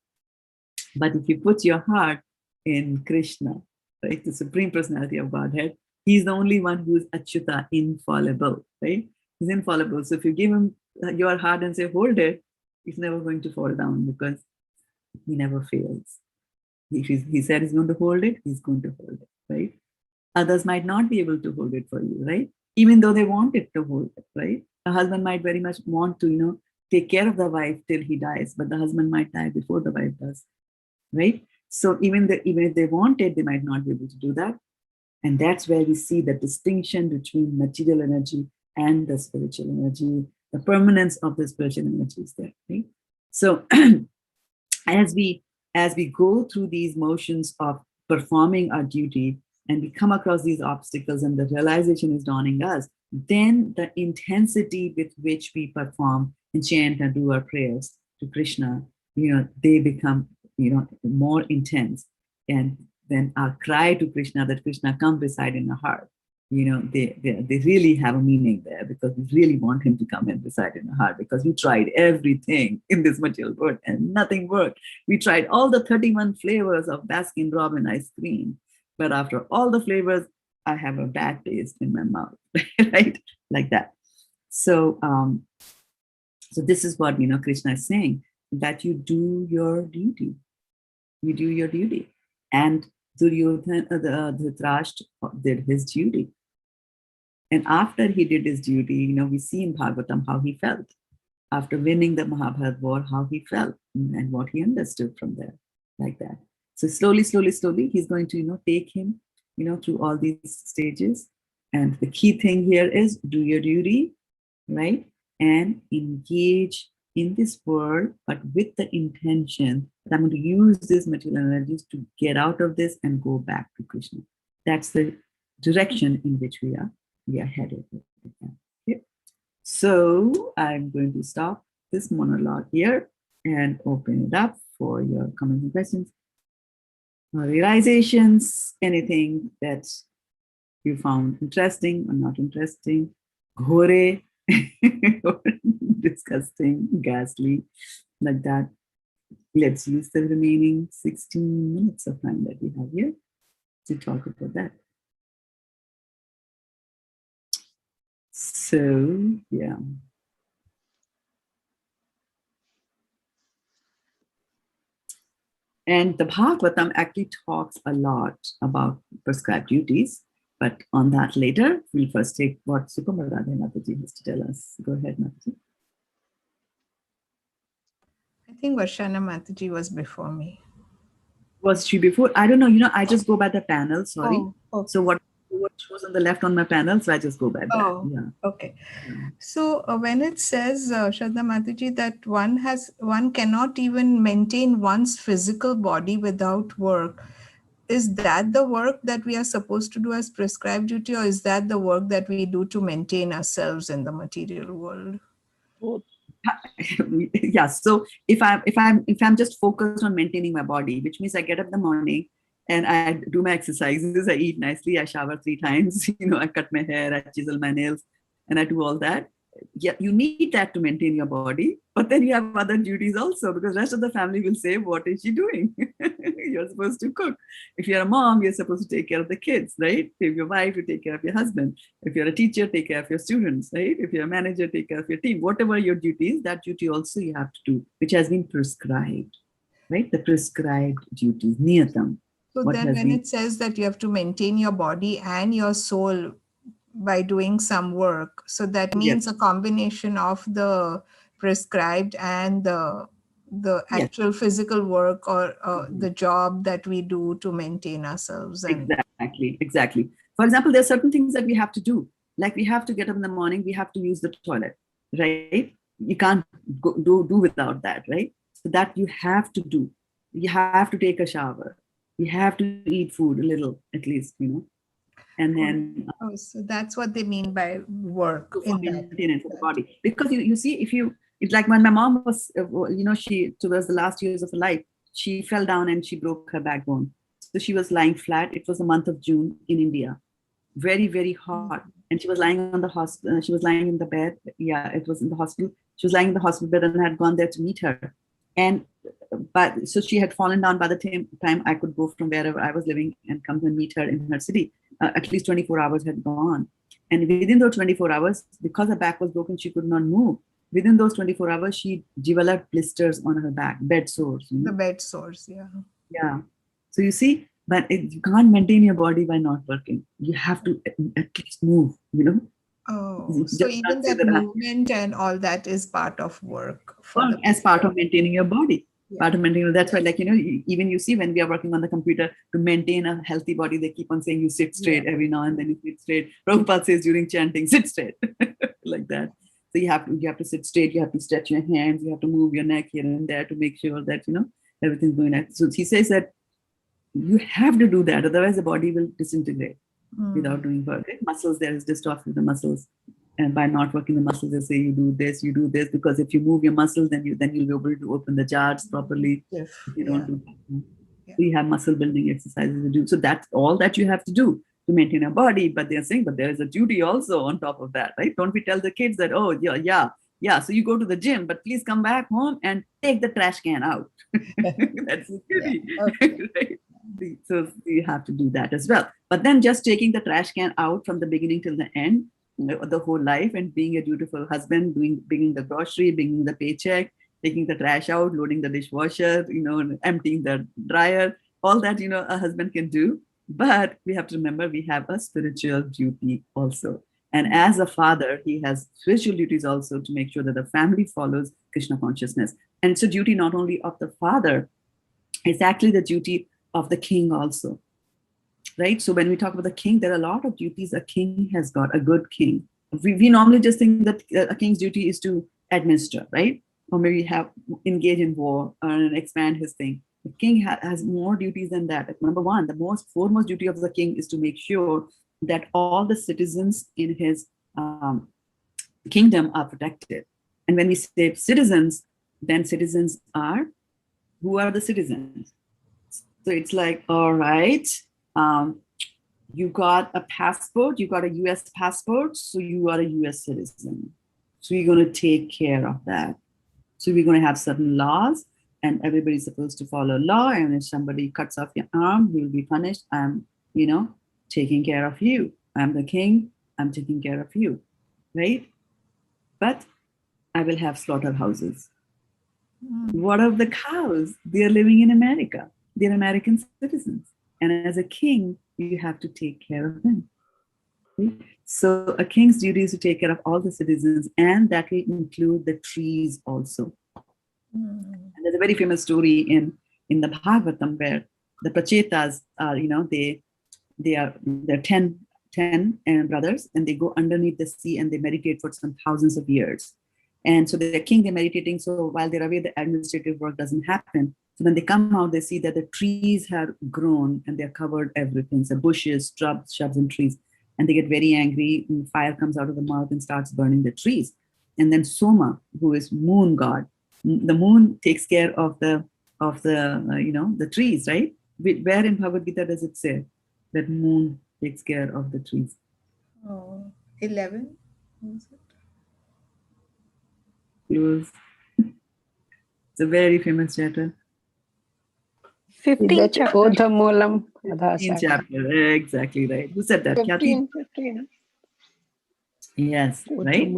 But if you put your heart in Krishna, right, the Supreme Personality of Godhead, he's the only one who is Achyuta, infallible, right? He's infallible. So if you give him your heart and say, hold it, he's never going to fall down because he never fails. If he said he's going to hold it, he's going to hold it, right? Others might not be able to hold it for you, right? Even though they want it to hold it, right? A husband might very much want to, take care of the wife till he dies, but the husband might die before the wife does, right? So even if they want it, they might not be able to do that. And that's where we see the distinction between material energy and the spiritual energy. The permanence of the spiritual energy is there, right? So as we go through these motions of performing our duty, and we come across these obstacles and the realization is dawning us, then the intensity with which we perform and chant and do our prayers to Krishna, they become, more intense. And then our cry to Krishna, that Krishna come reside in our heart, they really have a meaning there, because we really want him to come and reside in our heart, because we tried everything in this material world and nothing worked. We tried all the 31 flavors of Baskin Robbins ice cream, but after all the flavors, I have a bad taste in my mouth, right? Like that. So, so this is what, Krishna is saying, that you do your duty. You do your duty. And Dhritarashtra did his duty. And after he did his duty, we see in Bhagavatam how he felt. After winning the Mahabharata war, how he felt and what he understood from there, like that. So slowly, he's going to, take him, through all these stages. And the key thing here is do your duty, right? And engage in this world, but with the intention that I'm going to use these material energies to get out of this and go back to Krishna. That's the direction in which we are headed. Okay. So I'm going to stop this monologue here and open it up for your comments and questions, realizations, anything that you found interesting or not interesting, gore, disgusting, ghastly, like that. Let's use the remaining 16 minutes of time that we have here to talk about that. So, yeah. And the Bhagavatam actually talks a lot about prescribed duties, but on that later. We'll first take what Sukamarade Mataji has to tell us. Go ahead, Mataji. I think Varshana Mataji was before me. Was she before? I don't know. I just go by the panel. Sorry. Oh, okay. So what shows on the left on my panel? So I just go by that. Oh, yeah. Okay. So when it says, Shraddha Mataji, that one cannot even maintain one's physical body without work, is that the work that we are supposed to do as prescribed duty, or is that the work that we do to maintain ourselves in the material world? Both. Yeah. So if I'm just focused on maintaining my body, which means I get up in the morning and I do my exercises, I eat nicely, I shower 3 times, I cut my hair, I chisel my nails, and I do all that. Yeah, you need that to maintain your body, but then you have other duties also, because the rest of the family will say, what is she doing? You're supposed to cook. If you're a mom, you're supposed to take care of the kids, right? If you're a wife, you take care of your husband. If you're a teacher, take care of your students, right? If you're a manager, take care of your team. Whatever your duty is, that duty also you have to do, which has been prescribed, right? The prescribed duties, niyatam. So what then has when been. it says that you have to maintain your body and your soul by doing some work, so that means Yes. a combination of the prescribed and the Yes. actual physical work or the job that we do to maintain ourselves. And Exactly. For example, there are certain things that we have to do. Like we have to get up in the morning, we have to use the toilet, right? You can't do without that, right? So that you have to do. You have to take a shower. You have to eat food a little, at least, And then so that's what they mean by work in that. maintenance of the body. Because you see, it's like when my mom was, she, towards the last years of her life, she fell down and she broke her backbone. So she was lying flat. It was the month of June in India. Very, very hot. And she was lying on the hospital. She was lying in the bed. Yeah, it was in the hospital. She was lying in the hospital bed and I had gone there to meet her. But so she had fallen down by the time I could go from wherever I was living and come and meet her in her city. At least 24 hours had gone. And within those 24 hours, because her back was broken, she could not move. Within those 24 hours, she developed blisters on her back, bed sores. The bed sores, yeah. Yeah. So you see, but you can't maintain your body by not working. You have to at least move, Oh, Just so not even say that that movement and all that is part of work for well, the as part of maintaining your body. Yeah. Part of maintaining, that's why, even you see when we are working on the computer to maintain a healthy body, they keep on saying you sit straight every now and then you sit straight. Prabhupada says during chanting, sit straight, like that. So you have to sit straight, you have to stretch your hands, you have to move your neck here and there to make sure that, everything's going right. So he says that you have to do that, otherwise the body will disintegrate without doing work. Muscles, there is dystrophy of the muscles. And by not working the muscles, they say you do this, because if you move your muscles, then you'll be able to open the jars properly. If you don't do that. So you have muscle building exercises to do. So that's all that you have to do to maintain a body. But they're saying, but there is a duty also on top of that, right? Don't we tell the kids that, oh, yeah, so you go to the gym, but please come back home and take the trash can out. That's the duty. Right? So you have to do that as well. But then just taking the trash can out from the beginning till the end, the whole life, and being a dutiful husband, bringing the grocery, bringing the paycheck, taking the trash out, loading the dishwasher, emptying the dryer, all that, a husband can do. But we have to remember we have a spiritual duty also. And as a father, he has spiritual duties also to make sure that the family follows Krishna consciousness. And it's a duty not only of the father, it's actually the duty of the king also. Right? So when we talk about the king, there are a lot of duties a king has got, a good king. We normally just think that a king's duty is to administer, right? Or maybe engage in war and expand his thing. The king has more duties than that. Number one, the foremost duty of the king is to make sure that all the citizens in his kingdom are protected. And when we say citizens, then citizens are, who are the citizens? So it's like, all right, you got a passport, you got a US passport, so you are a US citizen. So you're going to take care of that. So we're going to have certain laws, and everybody's supposed to follow law. And if somebody cuts off your arm, you'll be punished. I'm, taking care of you. I'm the king, I'm taking care of you, right? But I will have slaughterhouses. What of the cows? They're living in America. They're American citizens. And as a king, you have to take care of them. Okay? So a king's duty is to take care of all the citizens, and that will include the trees also. And there's a very famous story in the Bhagavatam where the Prachetas are, they're 10 brothers, and they go underneath the sea and they meditate for some thousands of years. And so the king, they're meditating. So while they're away, the administrative work doesn't happen. So when they come out, they see that the trees have grown and they're covered everything. So bushes, shrubs and trees. And they get very angry, and fire comes out of the mouth and starts burning the trees. And then Soma, who is moon god, the moon takes care of the trees, right? Where in Bhagavad-gita does it say that moon takes care of the trees? 11. It's a very famous chapter. 15th chapter. Bodhamoolam 15th chapter, exactly right. Who said that? 15. Yes, right?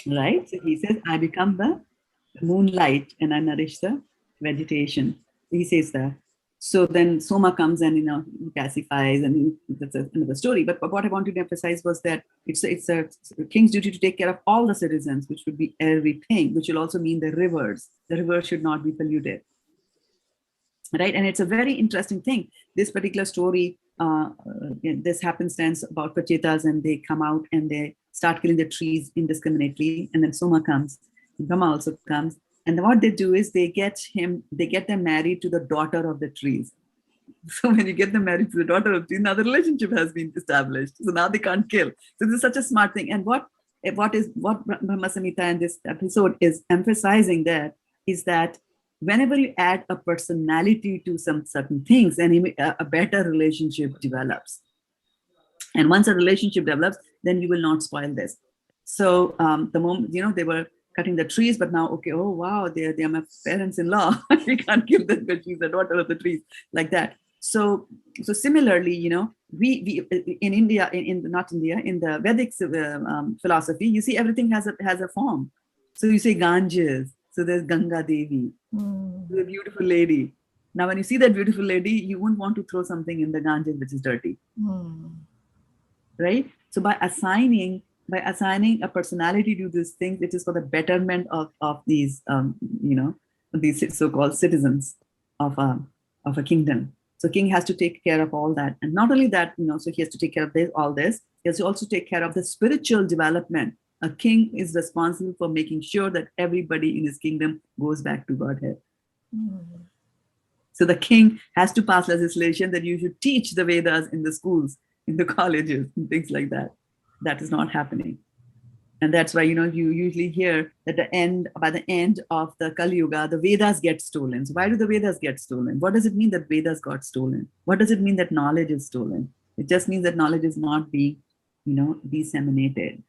Right. So he says, I become the moonlight and I nourish the vegetation. He says that. So then Soma comes and, he pacifies, and that's another story. But what I wanted to emphasize was that it's a king's duty to take care of all the citizens, which would be everything, which will also mean the rivers. The rivers should not be polluted. Right, and it's a very interesting thing. This particular story, this happenstance about Pachetas, and they come out and they start killing the trees indiscriminately, and then Soma comes, and Brahma also comes, and what they do is they get them married to the daughter of the trees. So when you get them married to the daughter of the trees, now the relationship has been established. So now they can't kill. So this is such a smart thing. And what Brahma Samhita in this episode is emphasizing that is that whenever you add a personality to some certain things, then a better relationship develops. And once a relationship develops, then you will not spoil this. So the moment, they were cutting the trees, but now, okay, oh, wow, they are my parents-in-law. We can't kill them because she's the daughter of the trees, like that. So similarly, we in India, in the Vedic philosophy, you see everything has a form. So you say Ganges. So there's Ganga Devi, the beautiful lady. Now, when you see that beautiful lady, you won't want to throw something in the Ganges which is dirty, right? So by assigning a personality to these things, it is for the betterment of these, these so-called citizens of a kingdom. So king has to take care of all that, and not only that, so he has to take care of all this. He has to also take care of the spiritual development. A king is responsible for making sure that everybody in his kingdom goes back to Godhead. So the king has to pass legislation that you should teach the Vedas in the schools, in the colleges, and things like that. That is not happening. And that's why, you usually hear that by the end of the Kali Yuga, the Vedas get stolen. So why do the Vedas get stolen? What does it mean that Vedas got stolen? What does it mean that knowledge is stolen? It just means that knowledge is not being, disseminated.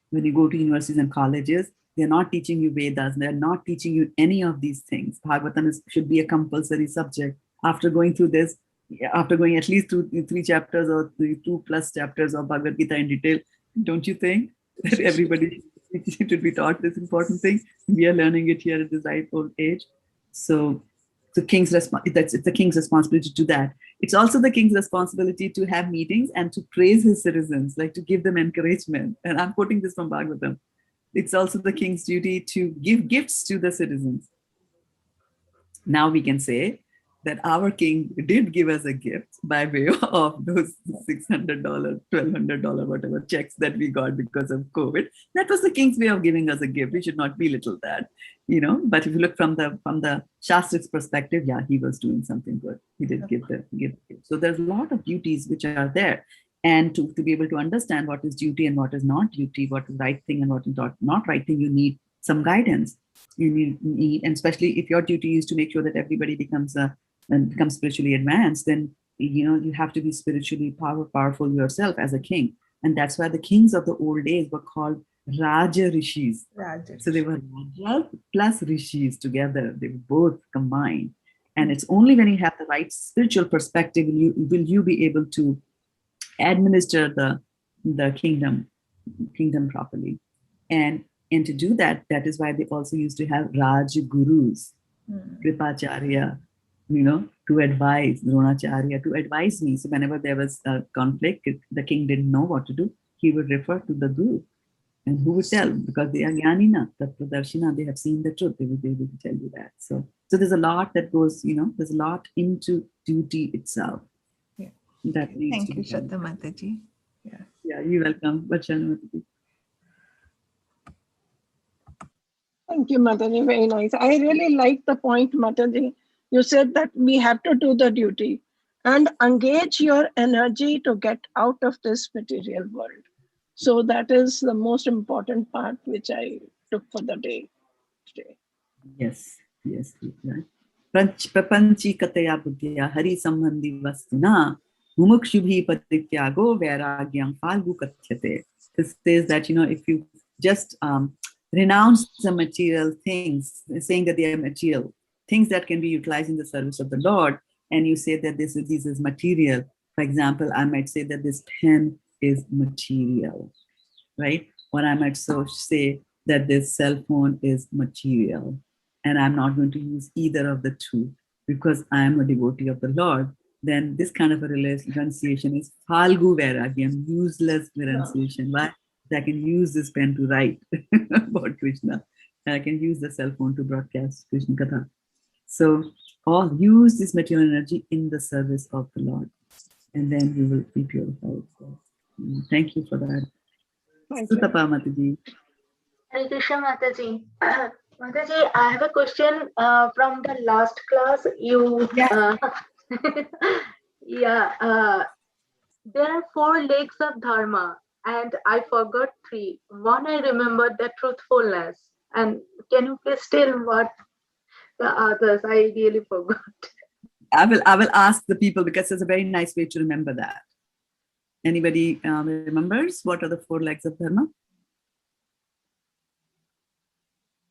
When you go to universities and colleges, they're not teaching you Vedas. They're not teaching you any of these things. Bhagavatam should be a compulsory subject. After going through this, after going at least through 3 chapters or 2+ chapters of Bhagavad-gita in detail, don't you think that everybody should be taught this important thing? We are learning it here at this ripe old age. So it's the king's responsibility to do that. It's also the king's responsibility to have meetings and to praise his citizens, like to give them encouragement. And I'm quoting this from Bhagavatam. It's also the king's duty to give gifts to the citizens. Now we can say that our king did give us a gift by way of those $600, $1,200, whatever checks that we got because of COVID. That was the king's way of giving us a gift. We should not belittle that, But if you look from the Shastrics perspective, yeah, he was doing something good. He did give the gift. So there's a lot of duties which are there. And to be able to understand what is duty and what is not duty, what is right thing and what is not right thing, you need some guidance. You need, and especially if your duty is to make sure that everybody becomes spiritually advanced, then you have to be spiritually powerful yourself as a king. And that's why the kings of the old days were called Raja Rishis. So they were Raja plus Rishis together. They were both combined. And it's only when you have the right spiritual perspective will you be able to administer the kingdom properly. And to do that, that is why they also used to have Raj Gurus, Kripacharya, to advise, Dronacharya, to advise me. So whenever there was a conflict, the king didn't know what to do, he would refer to the Guru. And who would tell? Because they are Jnanina, Tattvadarshina, they have seen the truth, they will be able to tell you that. So there's a lot that goes, there's a lot into duty itself. Yeah. That needs Thank you, Shraddha Mataji. Yeah, you're welcome. Bachana Mataji. Thank you, Mataji. Very nice. I really like the point, Mataji. You said that we have to do the duty and engage your energy to get out of this material world. So that is the most important part which I took for the day today. Yes. Prapanchi kataya buddhya hari sambandhi vastuna mumukshubhi patityago vairagyam falgu kathyate. This says that, if you just renounce the material things, saying that they are material, things that can be utilized in the service of the Lord, and you say that this is material. For example, I might say that this pen is material, right? Or I might say that this cell phone is material, and I'm not going to use either of the two. because I am a devotee of the Lord, then this kind of a renunciation is Falgu Vairagyam, useless renunciation. Why? I can use this pen to write about Krishna. And I can use the cell phone to broadcast Krishna Katha. So all use this material energy in the service of the Lord. And then you will be purified. So, thank you for that. Sutapa Mataji. Hare Krishna Mataji. Mataji, I have a question from the last class. There are 4 legs of Dharma, and I forgot 3. One, I remembered the truthfulness. And can you please tell what the others? I really forgot. I will ask the people because it's a very nice way to remember that. Anybody remembers what are the 4 legs of Dharma?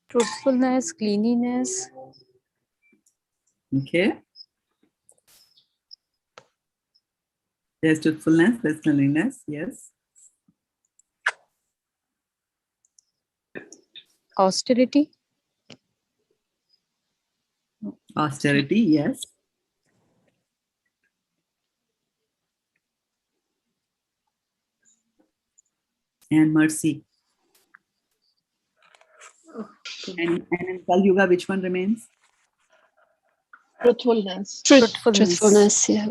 Truthfulness, cleanliness. Okay. There's truthfulness, there's cleanliness, yes. Austerity. Austerity, yes. And mercy. And in Kali Yuga, which one remains? Truthfulness. Truthfulness, yeah.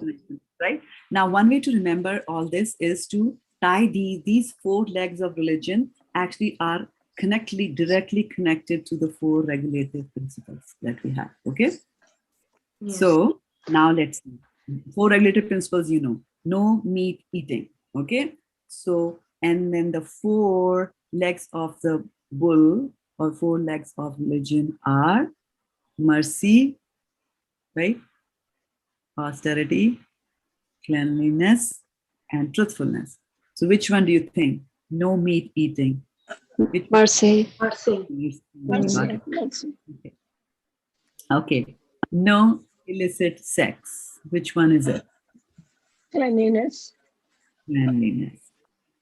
Right? Now, one way to remember all this is to tie these 4 legs of religion actually are directly connected to the 4 regulative principles that we have. Okay? Yes. So now let's see. 4 regulative principles, you know. No meat eating. Okay? So, and then the 4 legs of the bull or 4 legs of religion are mercy, right? Austerity, cleanliness, and truthfulness. So which one do you think? No meat eating. Mercy. Mercy. Okay. Okay. No illicit sex. Which one is it? Cleanliness. Cleanliness.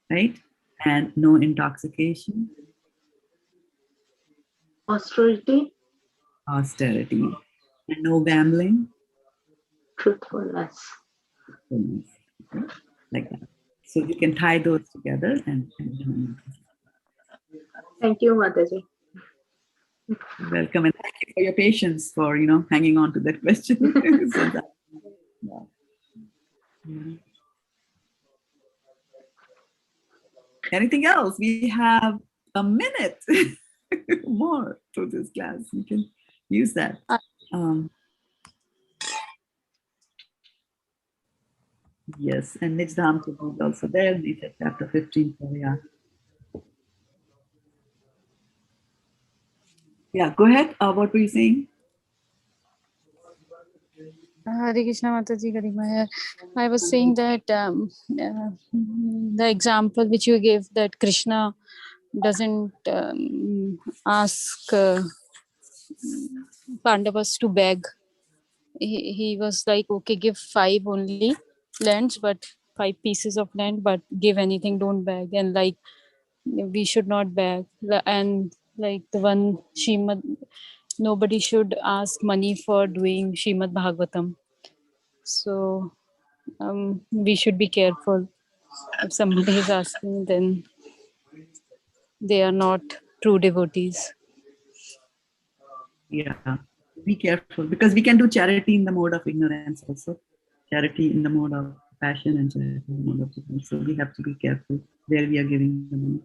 Right? And no intoxication. Austerity. Austerity. And no gambling. Truthfulness. Okay? Like that. So you can tie those together and thank you, Mataji. You're welcome, and thank you for your patience for hanging on to that question. Anything else? We have a minute more to this class. You can use that. Yes, and Nijdham is also there. Untitled Chapter 15. So yeah. Yeah, go ahead. What were you saying? Hare Krishna Mataji Garima. I was saying that the example which you gave, that Krishna doesn't ask Pandavas to beg. He was like, okay, give 5 only lands, but 5 pieces of land, but give anything, don't beg. And like, we should not beg. And like the one Shrimad, nobody should ask money for doing Shrimad Bhagavatam. So we should be careful. If somebody is asking, then they are not true devotees. Yeah, be careful, because we can do charity in the mode of ignorance also. Charity in the mode of passion and charity in the mode of ignorance. So we have to be careful where we are giving the money.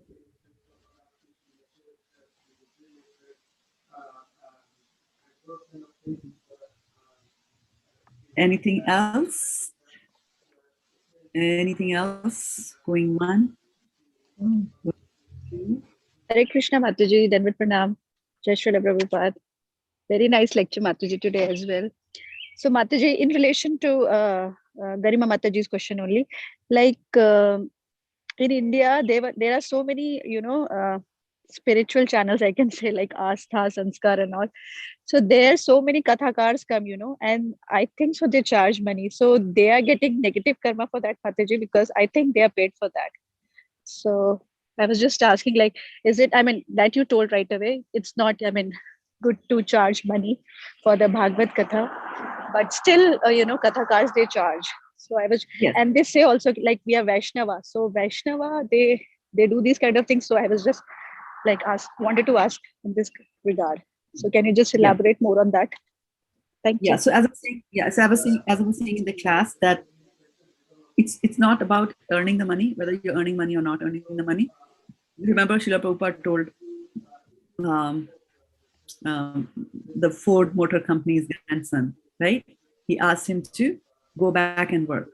Anything else? Anything else going on? Hare Krishna Mataji, Dandavat Pranam. Jai Srila Prabhupada. Very nice lecture, Mataji, today as well. So Mataji, in relation to Garima Mataji's question only, like in India, there are so many, spiritual channels, I can say, like Astha, Sanskar and all. So there so many kathakars come, and I think so they charge money. So they are getting negative karma for that, Mataji, because I think they are paid for that. So I was just asking, like, is it, I mean, that you told right away, it's not, I mean, good to charge money for the Bhagavad Katha. but still, Kathakars, they charge. So I was, Yes. and they say also like we are Vaishnava. So Vaishnava, they do these kind of things. So I was just like wanted to ask in this regard. So can you just elaborate more on that? Thank you. Yeah. So as I was saying, as I was saying in the class, that it's not about earning the money, whether you're earning money or not earning the money. Remember, Srila Prabhupada told the Ford Motor Company's grandson, right? He asked him to go back and work.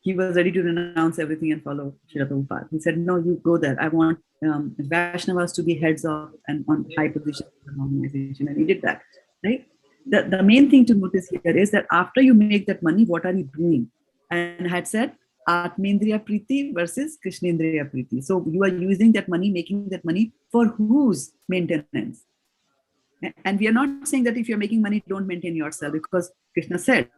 He was ready to renounce everything and follow Srila Prabhupada. He said, no, you go there. I want Vaishnavas to be heads of and on high positions in the organization. And he did that, right? The main thing to notice here is that after you make that money, what are you doing? And I had said, Atmendriya Priti versus Krishnendriya Priti. So you are using that money, making that money for whose maintenance? And we are not saying that if you're making money, don't maintain yourself, because Krishna said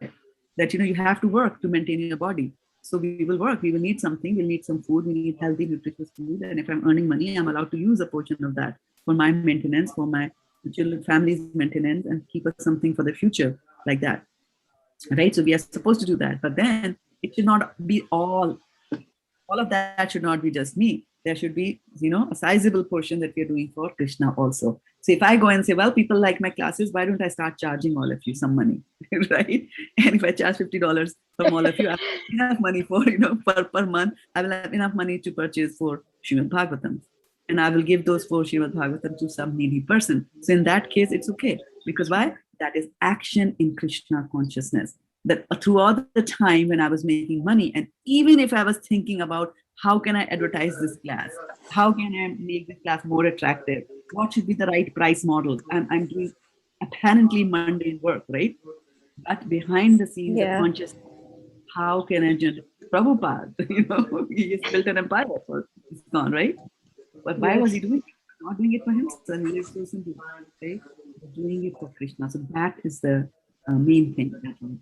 that, you have to work to maintain your body. So we will work, we will need something, we'll need some food, we need healthy, nutritious food. And if I'm earning money, I'm allowed to use a portion of that for my maintenance, for my children, family's maintenance, and keep us something for the future, like that. Right? So we are supposed to do that. But then it should not be all of that should not be just me. There should be, a sizable portion that we are doing for Krishna also. So if I go and say, well, people like my classes, why don't I start charging all of you some money, right? And if I charge $50 from all of you, I have enough money for, per month, I will have enough money to purchase 4 Srimad Bhagavatam. And I will give those 4 Srimad Bhagavatam to some needy person. So in that case, it's okay. Because why? That is action in Krishna consciousness. That throughout the time when I was making money, and even if I was thinking about how can I advertise this class? How can I make this class more attractive? What should be the right price model? I'm doing apparently mundane work, right? But behind the scenes, the conscious, how can I generate? Prabhupada, he has built an empire for ISKCON, right? But why was he doing it? Not doing it for himself. He is so simple, right? Doing it for Krishna. So that is the main thing.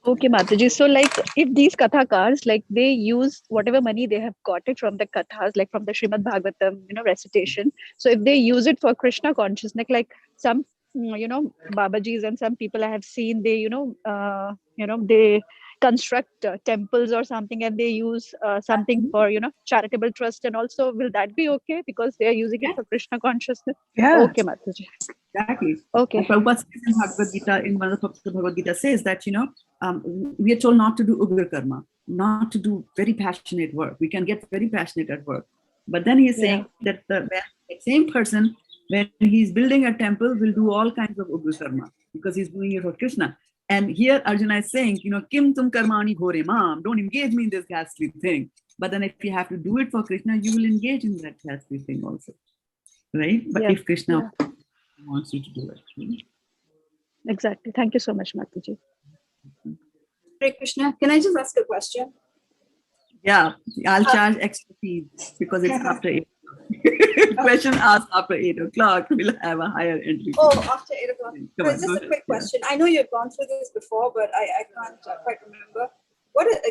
Okay, Mataji. So, like, if these kathakars, like, they use whatever money they have got it from the kathas, like from the Srimad Bhagavatam, recitation. So, if they use it for Krishna consciousness, like some, Babajis and some people I have seen, they, they construct temples or something, and they use something for, charitable trust. And also, will that be okay because they are using it for Krishna consciousness? Yeah. Okay, Mataji. Exactly. Okay. And Prabhupada says in Bhagavad-gita, in one of the Bhagavad-gita says that, we are told not to do ugra karma, not to do very passionate work. We can get very passionate at work. But then he is saying that the same person, when he's building a temple, will do all kinds of ugra karma because he's doing it for Krishna. And here Arjuna is saying, Kim tum karmani ghore mam, don't engage me in this ghastly thing. But then if you have to do it for Krishna, you will engage in that ghastly thing also. Right? But if Krishna wants you to do it. Exactly. Thank you so much, Mataji. Hare Krishna, can I just ask a question? Yeah, I'll charge extra fees because it's after 8 o'clock. Question asked after 8 o'clock, we'll have a higher entry fee. Oh, after 8 o'clock. Come on, Just a quick question. I know you've gone through this before, but I can't quite remember.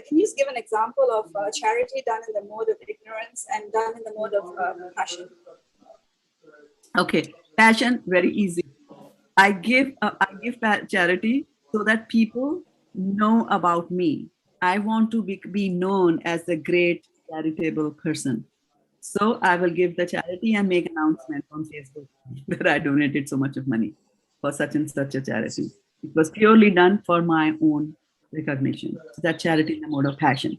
Can you just give an example of charity done in the mode of ignorance and done in the mode of passion? Okay, passion, very easy. I give charity so that people know about me. I want to be known as a great charitable person. So I will give the charity and make announcement on Facebook that I donated so much of money for such and such a charity. It was purely done for my own recognition. That charity in the mode of passion.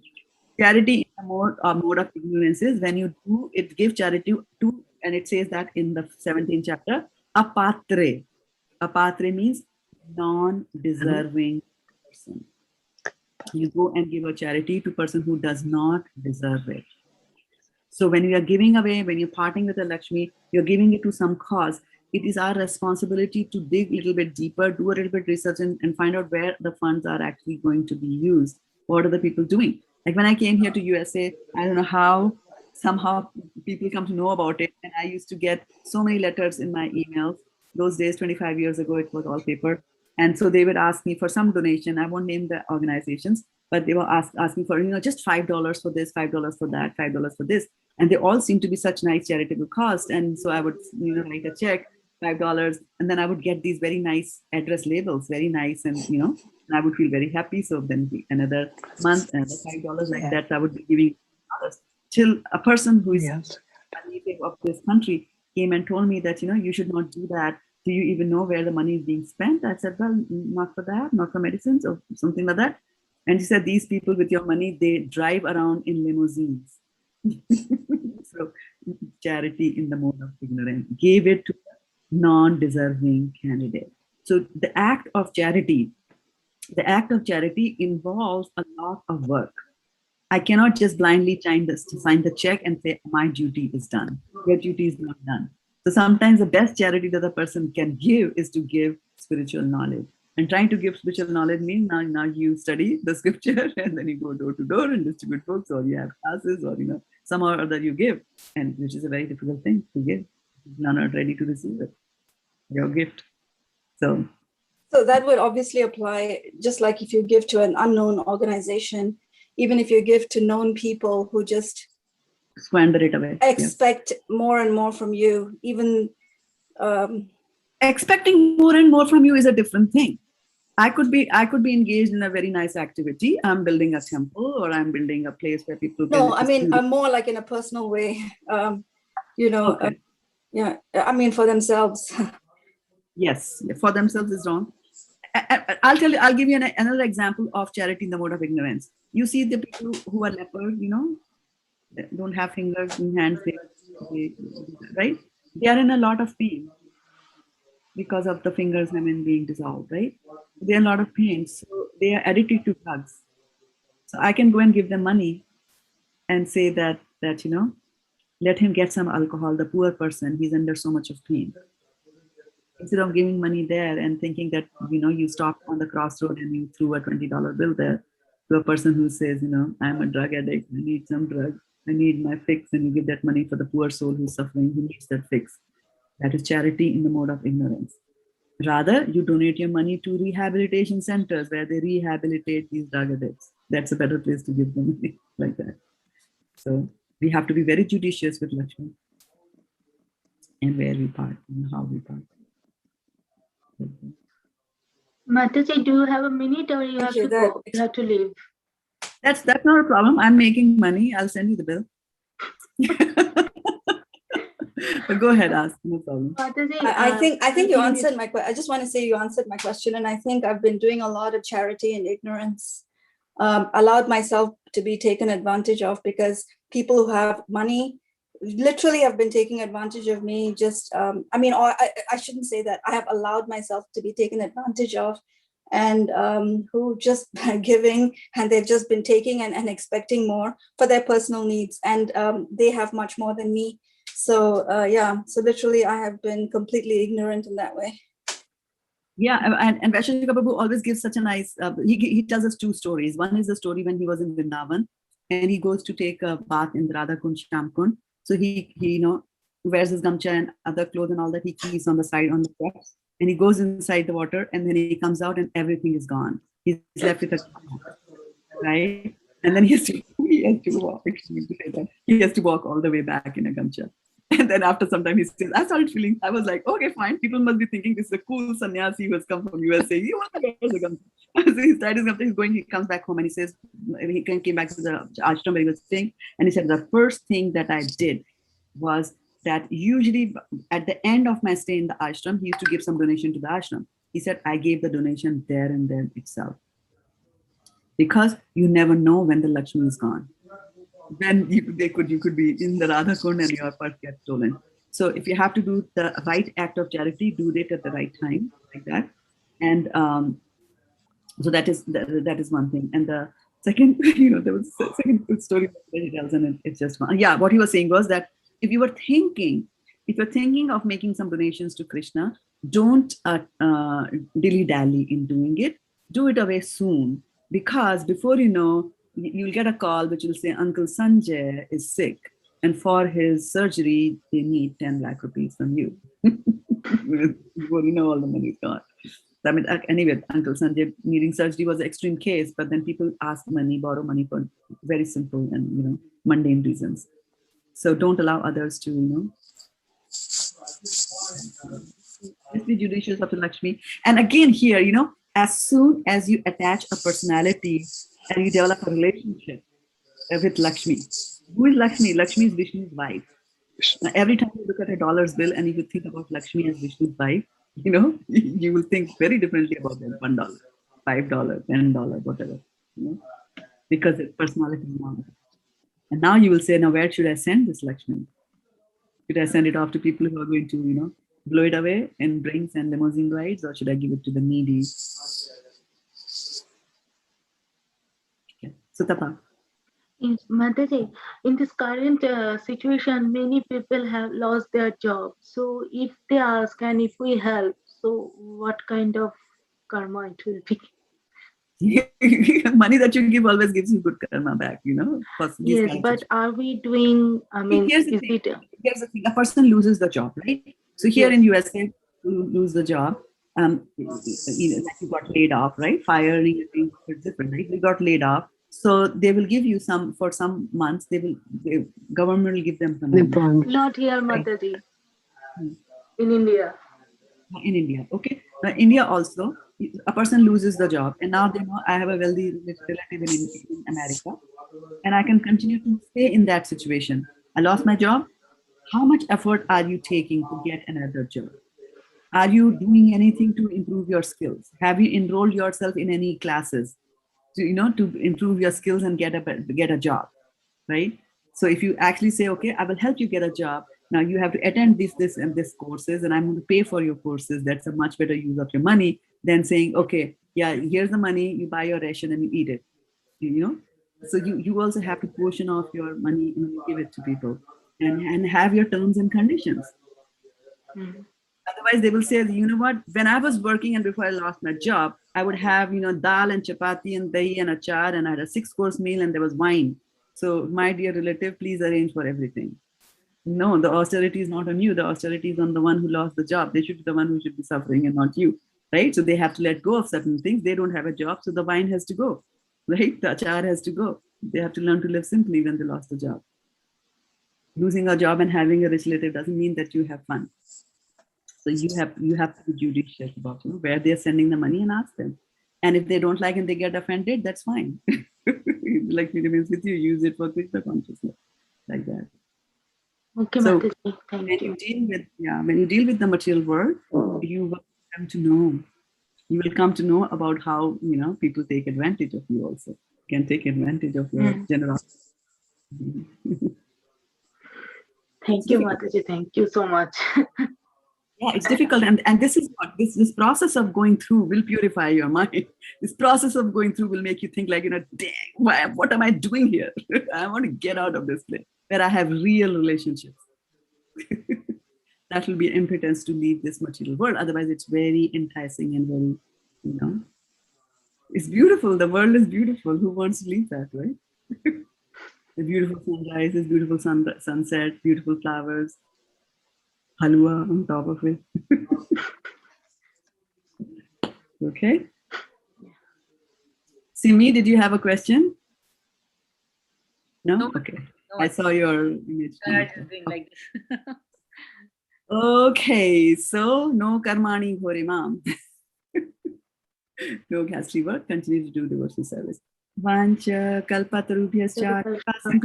Charity in the mode of ignorance is when you do it, give charity to, and it says that in the 17th chapter, apatre. Apatre means non-deserving person. You go and give a charity to a person who does not deserve it. So when you are giving away, when you're parting with the Lakshmi, you're giving it to some cause. It is our responsibility to dig a little bit deeper, do a little bit research and find out where the funds are actually going to be used. What are the people doing? Like when I came here to USA, I don't know how, somehow people come to know about it. And I used to get so many letters in my emails. Those days, 25 years ago, it was all paper. And so they would ask me for some donation. I won't name the organizations, but they were asking for, just $5 for this, $5 for that, $5 for this. And they all seem to be such nice charitable cause. And so I would, write a check, $5, and then I would get these very nice address labels, very nice. And, and I would feel very happy. So then another month, another $5 like that, I would be giving others. Till a person who is a native of this country came and told me that, you should not do that. Do you even know where the money is being spent? I said, well, not for that, not for medicines or something like that. And she said, these people with your money, they drive around in limousines. So charity in the mode of ignorance, gave it to a non-deserving candidate. So the act of charity involves a lot of work. I cannot just blindly sign the check and say, my duty is done. Your duty is not done. So sometimes the best charity that a person can give is to give spiritual knowledge. And trying to give spiritual knowledge means now you study the scripture and then you go door to door and distribute books, or you have classes, or somehow or other you give, and which is a very difficult thing to give. You're not ready to receive it. Your gift. So that would obviously apply, just like if you give to an unknown organization, even if you give to known people who just squander it away. Expect more and more from you, even expecting more and more from you is a different thing. I could be engaged in a very nice activity. I'm building a temple, or I'm building a place where people can. No, I mean, more like in a personal way. Okay. Yeah, I mean, for themselves. Yes, for themselves is wrong. I'll give you another example of charity in the mode of ignorance. You see the people who are lepers, they don't have fingers and hands, right? They are in a lot of pain because of the fingers, being dissolved, right? They're in a lot of pain, so they are addicted to drugs. So I can go and give them money and say that let him get some alcohol. The poor person, he's under so much of pain. Instead of giving money there and thinking that, you stopped on the crossroad and you threw a $20 bill there to a person who says, I'm a drug addict, I need some drug, I need my fix, and you give that money for the poor soul who's suffering, who needs that fix. That is charity in the mode of ignorance. Rather, you donate your money to rehabilitation centers where they rehabilitate these drug addicts. That's a better place to give them money like that. So we have to be very judicious with Lakshmi and where we part and how we part. Mataji, do you have a minute, or you have to go? You have to leave. That's not a problem. I'm making money. I'll send you the bill. But go ahead, ask. No problem. Mataji, I think you answered my question. I just want to say you answered my question, and I think I've been doing a lot of charity in ignorance. Allowed myself to be taken advantage of, because people who have money literally have been taking advantage of me. Just I shouldn't say that. I have allowed myself to be taken advantage of, and who just giving, and they've just been taking and expecting more for their personal needs, and they have much more than me. So so literally I have been completely ignorant in that way. Yeah, and Vaishnavi Babu always gives such a nice, he tells us two stories. One is the story when he was in Vrindavan and he goes to take a bath in the Radha Kund, Sham Kund. So he wears his gamcha and other clothes and all that. He keeps on the side on the steps, and he goes inside the water, and then he comes out and everything is gone. He's left with a, right? And then he has to walk all the way back in a gamcha. And then after some time, he says, I started feeling, I was like, okay, fine. People must be thinking this is a cool sannyasi who has come from USA. He wants to wear the gamcha. So he started his gamcha, he comes back home and he says, he came back to the ashram where he was staying. And he said, the first thing that I did was that usually at the end of my stay in the ashram, he used to give some donation to the ashram. He said, I gave the donation there and then itself. Because you never know when the Lakshmi is gone. Then you could be in the Radha Kund and your purse gets stolen. So if you have to do the right act of charity, do it at the right time, like that. And so that is one thing. And the second, there was a second good story that he tells, and it's just fun. Yeah, what he was saying was that if you're thinking of making some donations to Krishna, don't dilly-dally in doing it. Do it away soon, because before you know, you'll get a call which will say Uncle Sanjay is sick, and for his surgery they need 10 lakh rupees from you. Before you know, all the money is gone. I mean, anyway, Uncle Sanjay needing surgery was an extreme case, but then people ask money, borrow money for very simple and mundane reasons. So don't allow others to just be judicious of the Lakshmi. And again here, as soon as you attach a personality and you develop a relationship with Lakshmi. Who is Lakshmi? Lakshmi is Vishnu's wife. Now, every time you look at a dollar's bill and you think about Lakshmi as Vishnu's wife, you will think very differently about that $1, $5, $10, whatever, because it's personality now. And now you will say, now where should I send this Lakshmi? Should I send it off to people who are going to, blow it away in drinks and limousine rides, or should I give it to the needy? Okay. So Tapa. Yes, Mataji, in this current situation, many people have lost their job. So if they ask and if we help, so what kind of karma it will be? Money that you give always gives you good karma back, Yes, but are we doing, here's the thing. A person loses the job, right? So here in USA, you lose the job. Like you got laid off, right? Firing is different, right? You got laid off. So they will give you for some months, the government will give them some money. Not here, Mataji. In India. In India, okay. Now, India also, a person loses the job, and now they know I have a wealthy relative in America, and I can continue to stay in that situation. I lost my job. How much effort are you taking to get another job? Are you doing anything to improve your skills? Have you enrolled yourself in any classes to improve your skills and get a job, right? So if you actually say, okay, I will help you get a job. Now you have to attend this and this courses, and I'm going to pay for your courses. That's a much better use of your money than saying, okay, yeah, here's the money, you buy your ration and you eat it, So you also have to portion off your money and you give it to people and have your terms and conditions. Mm-hmm. Otherwise, they will say, you know what, when I was working and before I lost my job, I would have, dal and chapati and dahi and achar, and I had a 6-course meal and there was wine. So my dear relative, please arrange for everything. No, the austerity is not on you. The austerity is on the one who lost the job. They should be the one who should be suffering and not you, right? So they have to let go of certain things. They don't have a job, so the wine has to go, right? The achar has to go. They have to learn to live simply when they lost the job. Losing a job and having a rich relative doesn't mean that you have fun. So you have to be judicious about where they're sending the money and ask them. And if they don't like and they get offended, that's fine. Like it remains with you, use it for Krishna consciousness, like that. Okay, so Mataji, thank you. When you deal with the material world, you will come to know. You will come to know about how people take advantage of you. Also, can take advantage of your generosity. Thank you, Mataji. Thank you so much. Yeah, it's difficult, and this is what this process of going through will purify your mind. This process of going through will make you think like, dang, what am I doing here? I want to get out of this place where I have real relationships. That will be impotence to leave this material world. Otherwise, it's very enticing and very, it's beautiful. The world is beautiful. Who wants to leave that, right? The beautiful sunrises, beautiful sunset, beautiful flowers. Halwa on top of it. Okay. Simi, did you have a question? No? Okay. No, I saw your image. I just doing like this. Okay, so no karmani horimam. No ghastly work. Continue to do devotional service. Vancha kalpatarubhyascha Thank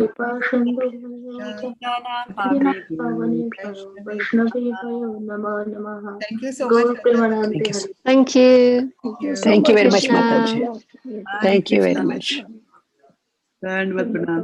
you so much. Thank you. Thank you very much, Mataji. Thank you very much. Dandvat pranam.